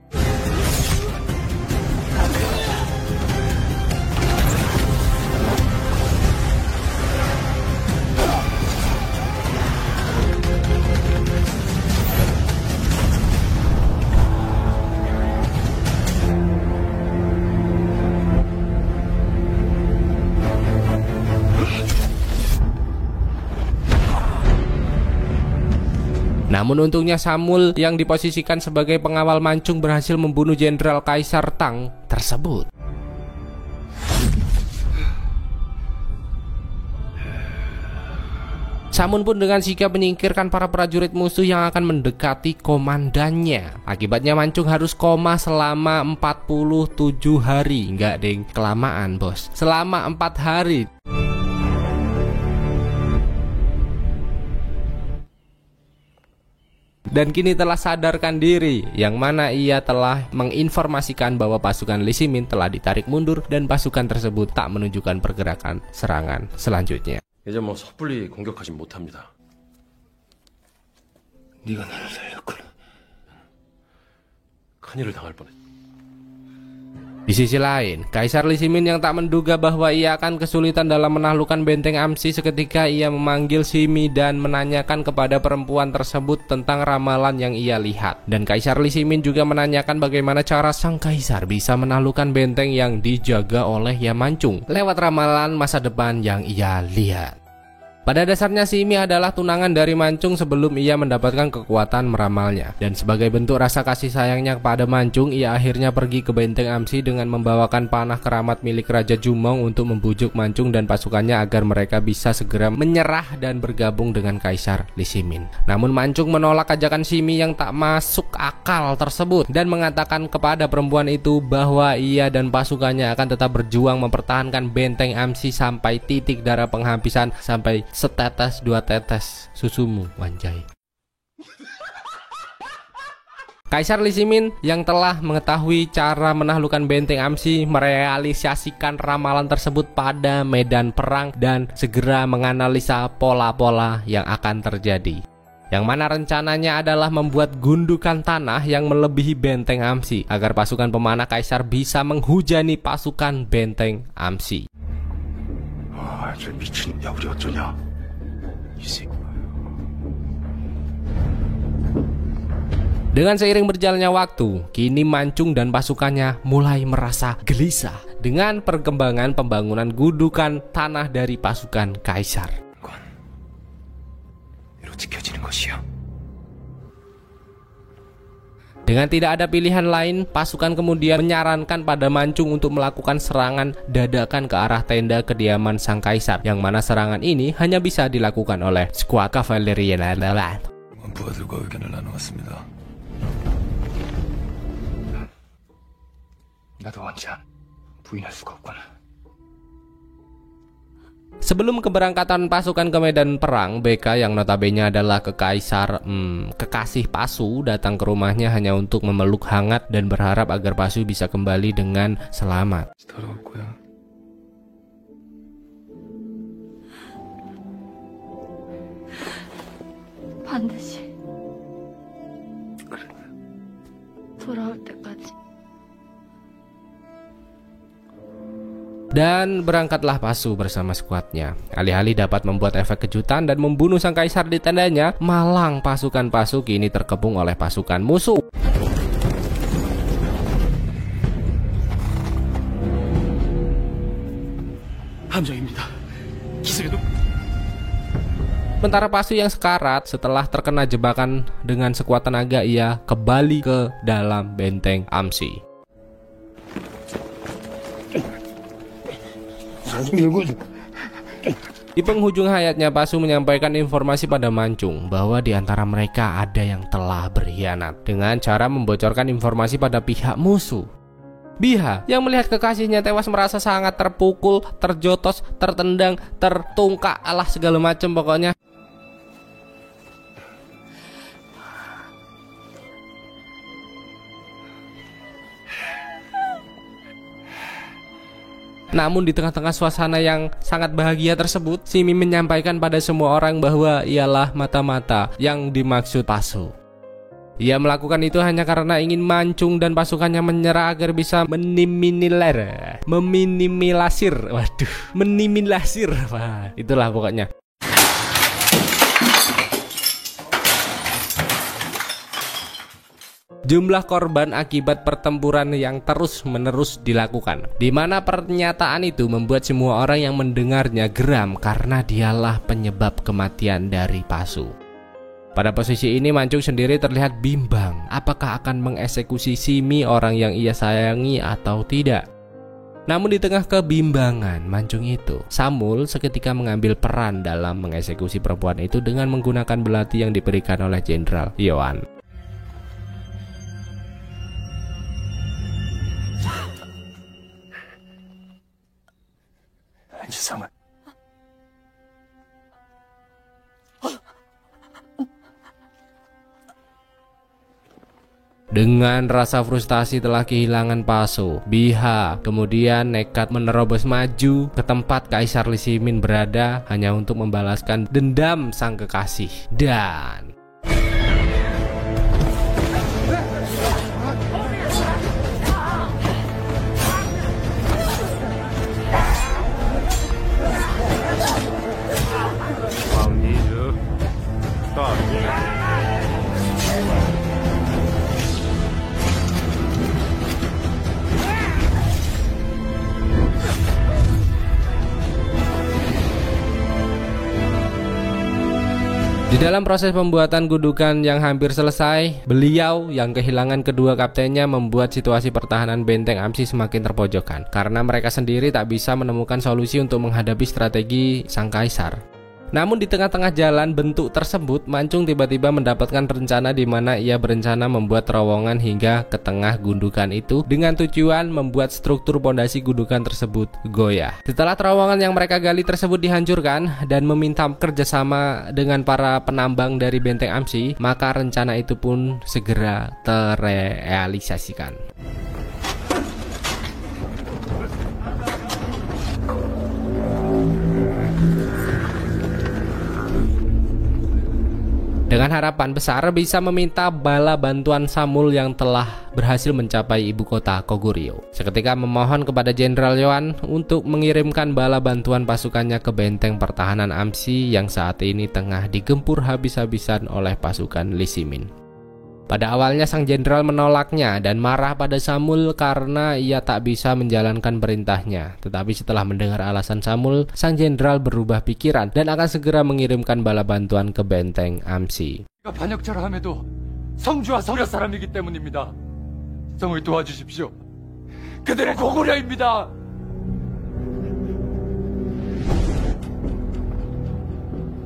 Namun untungnya Samul yang diposisikan sebagai pengawal Mancung berhasil membunuh Jenderal Kaisar Tang tersebut. Samun pun dengan sigap menyingkirkan para prajurit musuh yang akan mendekati komandannya. Akibatnya Mancung harus koma selama 47 hari. Enggak deng, kelamaan bos. Selama 4 hari. Dan kini telah sadarkan diri, yang mana ia telah menginformasikan bahwa pasukan Li Shimin telah ditarik mundur dan pasukan tersebut tak menunjukkan pergerakan serangan selanjutnya. 이제 뭐 섣불리 공격하진 못합니다. 네가 나를 살렸구나. 큰일을 당할 뻔했다. Di sisi lain, Kaisar Li Shimin yang tak menduga bahwa ia akan kesulitan dalam menaklukkan benteng Amsi, seketika ia memanggil Simi dan menanyakan kepada perempuan tersebut tentang ramalan yang ia lihat. Dan Kaisar Li Shimin juga menanyakan bagaimana cara sang Kaisar bisa menaklukkan benteng yang dijaga oleh Mancung lewat ramalan masa depan yang ia lihat. Pada dasarnya Simi adalah tunangan dari Mancung sebelum ia mendapatkan kekuatan meramalnya. Dan sebagai bentuk rasa kasih sayangnya kepada Mancung, ia akhirnya pergi ke benteng Amsi dengan membawakan panah keramat milik Raja Jumong untuk membujuk Mancung dan pasukannya agar mereka bisa segera menyerah dan bergabung dengan Kaisar Li Shimin. Namun Mancung menolak ajakan Simi yang tak masuk akal tersebut dan mengatakan kepada perempuan itu bahwa ia dan pasukannya akan tetap berjuang mempertahankan benteng Amsi sampai titik darah penghabisan, sampai setetes dua tetes susumu, wanjai. Kaisar Li Shimin yang telah mengetahui cara menaklukkan benteng Amsi merealisasikan ramalan tersebut pada medan perang dan segera menganalisa pola-pola yang akan terjadi. Yang mana rencananya adalah membuat gundukan tanah yang melebihi benteng Amsi agar pasukan pemanah Kaisar bisa menghujani pasukan benteng Amsi. 저 미친놈이야, 우리 어쩌냐? 이 새끼. Dengan seiring berjalannya waktu, kini Mancung dan pasukannya mulai merasa gelisah dengan perkembangan pembangunan gundukan tanah dari pasukan Kaisar. 이로 지켜지는 것이야. Dengan tidak ada pilihan lain, pasukan kemudian menyarankan pada Mancung untuk melakukan serangan dadakan ke arah tenda kediaman sang Kaisar, yang mana serangan ini hanya bisa dilakukan oleh skuad kavaleri. 부하들과 의견을 나누었습니다. 나도 원장 부인할 수가 없구나. Sebelum keberangkatan pasukan ke medan perang, Beka yang notabene adalah kekasih Pasu datang ke rumahnya hanya untuk memeluk hangat dan berharap agar Pasu bisa kembali dengan selamat. 반드시 돌아올 때까지. Dan berangkatlah Pasu bersama skuadnya. Alih-alih dapat membuat efek kejutan dan membunuh sang kaisar di tendanya, malang pasukan Pasu kini terkepung oleh pasukan musuh. 함정입니다. 기습에도 Sementara Pasu yang sekarat setelah terkena jebakan dengan sekuat tenaga, ia kembali ke dalam benteng Amsi. Di penghujung hayatnya, Pasu menyampaikan informasi pada Mancung bahwa di antara mereka ada yang telah berkhianat dengan cara membocorkan informasi pada pihak musuh. Biha yang melihat kekasihnya tewas merasa sangat terpukul, terjotos, tertendang, tertungkak, alah segala macam pokoknya. Namun di tengah-tengah suasana yang sangat bahagia tersebut, Simi menyampaikan pada semua orang bahwa ialah mata-mata yang dimaksud Pasu. Ia melakukan itu hanya karena ingin Mancung dan pasukannya menyerah agar bisa meminimalisir. Wah, itulah pokoknya. Jumlah korban akibat pertempuran yang terus-menerus dilakukan, di mana pernyataan itu membuat semua orang yang mendengarnya geram karena dialah penyebab kematian dari Pasu. Pada posisi ini Mancung sendiri terlihat bimbang apakah akan mengeksekusi Simi, orang yang ia sayangi, atau tidak. Namun di tengah kebimbangan Mancung itu, Samul seketika mengambil peran dalam mengeksekusi perempuan itu dengan menggunakan belati yang diberikan oleh Jenderal Yoan. sama. Dengan rasa frustasi telah kehilangan Pasu, Biha kemudian nekat menerobos maju ke tempat Kaisar Lisimin berada hanya untuk membalaskan dendam sang kekasih. Dan di dalam proses pembuatan gundukan yang hampir selesai, beliau yang kehilangan kedua kaptennya membuat situasi pertahanan benteng Amsi semakin terpojokkan karena mereka sendiri tak bisa menemukan solusi untuk menghadapi strategi sang kaisar. Namun di tengah-tengah jalan bentuk tersebut, Mancung tiba-tiba mendapatkan rencana di mana ia berencana membuat terowongan hingga ke tengah gundukan itu dengan tujuan membuat struktur pondasi gundukan tersebut goyah. Setelah terowongan yang mereka gali tersebut dihancurkan dan meminta kerjasama dengan para penambang dari benteng Amsi, maka rencana itu pun segera terrealisasikan. Dengan harapan besar bisa meminta bala bantuan Samul yang telah berhasil mencapai ibu kota Koguryo. Seketika memohon kepada Jenderal Yoan untuk mengirimkan bala bantuan pasukannya ke benteng pertahanan Amsi yang saat ini tengah digempur habis-habisan oleh pasukan Lisimin. Pada awalnya sang jenderal menolaknya dan marah pada Samul karena ia tak bisa menjalankan perintahnya. Tetapi setelah mendengar alasan Samul, sang jenderal berubah pikiran dan akan segera mengirimkan bala bantuan ke benteng Amsi. 반역자라 함에도 성주와 성려 사람이기 때문입니다. 성을 도와주십시오. 그들의 고구려입니다.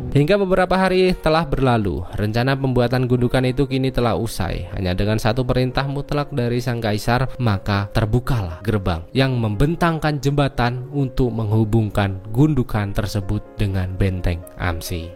Hingga beberapa hari telah berlalu, rencana pembuatan gundukan itu kini telah usai. Hanya dengan satu perintah mutlak dari sang kaisar, maka terbukalah gerbang yang membentangkan jembatan untuk menghubungkan gundukan tersebut dengan benteng Amsi.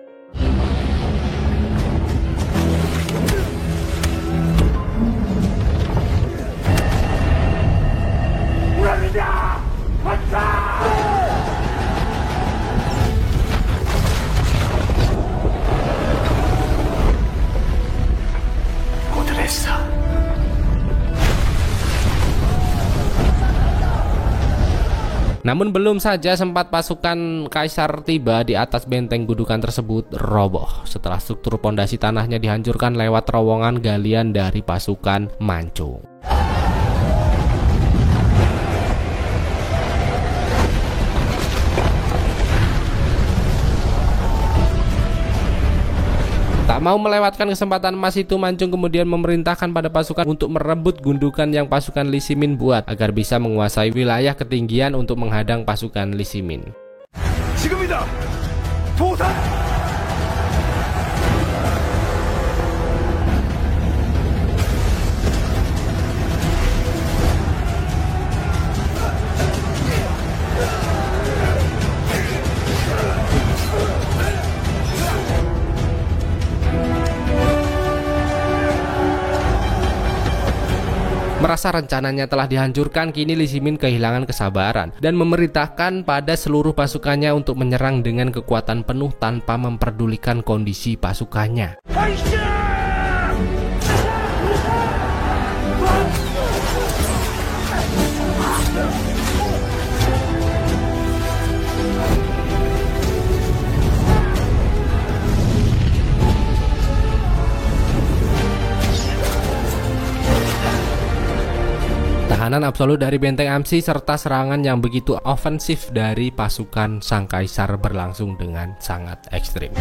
Namun belum saja sempat pasukan kaisar tiba di atas benteng gundukan tersebut, roboh setelah struktur pondasi tanahnya dihancurkan lewat terowongan galian dari pasukan Mancung. Tak mau melewatkan kesempatan emas itu, Mancung kemudian memerintahkan pada pasukan untuk merebut gundukan yang pasukan Li Shimin buat agar bisa menguasai wilayah ketinggian untuk menghadang pasukan Li Shimin. Merasa rencananya telah dihancurkan, kini Li Shimin kehilangan kesabaran dan memerintahkan pada seluruh pasukannya untuk menyerang dengan kekuatan penuh tanpa memperdulikan kondisi pasukannya. Tahanan absolut dari benteng Amsi serta serangan yang begitu ofensif dari pasukan sang kaisar berlangsung dengan sangat ekstrim.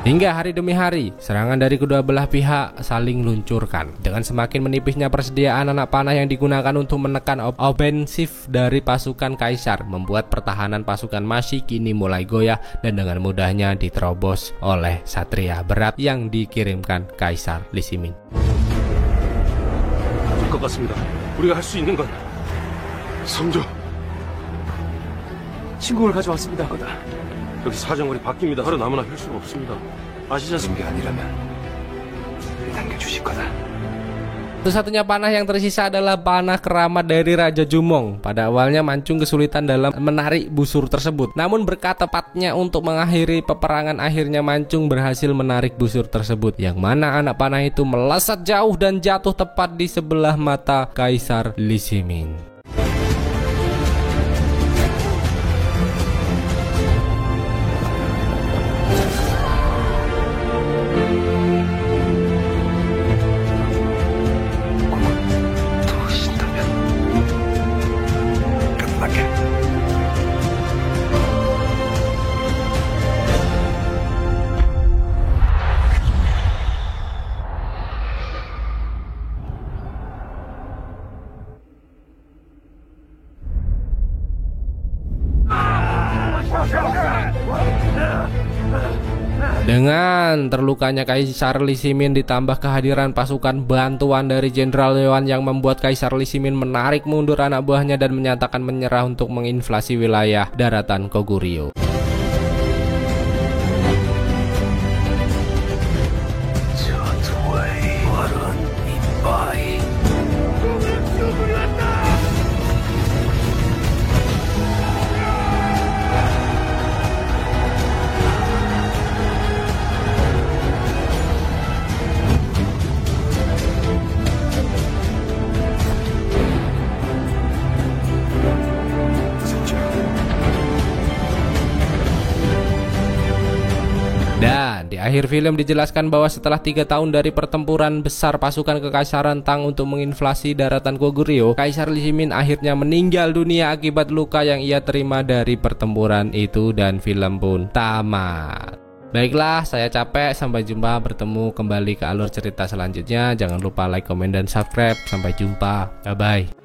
Hingga hari demi hari, serangan dari kedua belah pihak saling luncurkan. Dengan semakin menipisnya persediaan anak panah yang digunakan untuk menekan ofensif dari pasukan kaisar, membuat pertahanan pasukan Mashi kini mulai goyah dan dengan mudahnya diterobos oleh satria berat yang dikirimkan Kaisar Li Shimin. 우리가 할 수 있는 건 성조 신공을 가져왔습니다. 여기 사정거리 바뀝니다. 하루 남으나 할 수가 없습니다. 아시지 않습니까? 게 아니라면 당겨주실 거다. Satu-satunya panah yang tersisa adalah panah keramat dari Raja Jumong. Pada awalnya Mancung kesulitan dalam menarik busur tersebut. Namun berkat tepatnya untuk mengakhiri peperangan, akhirnya Mancung berhasil menarik busur tersebut. Yang mana anak panah itu melesat jauh dan jatuh tepat di sebelah mata Kaisar Li Shimin. Dengan terlukanya Kaisar Li Shimin ditambah kehadiran pasukan bantuan dari Jenderal Yuan yang membuat Kaisar Li Shimin menarik mundur anak buahnya dan menyatakan menyerah untuk menginvasi wilayah daratan Koguryo. akhir film dijelaskan bahwa setelah 3 tahun dari pertempuran besar pasukan Kekaisaran Tang untuk menginvasi daratan Goguryeo, Kaisar Lee Min akhirnya meninggal dunia akibat luka yang ia terima dari pertempuran itu dan film pun tamat. Baiklah, saya capek. Sampai jumpa, bertemu kembali ke alur cerita selanjutnya. Jangan lupa like, komen, dan subscribe. Sampai jumpa. Bye-bye.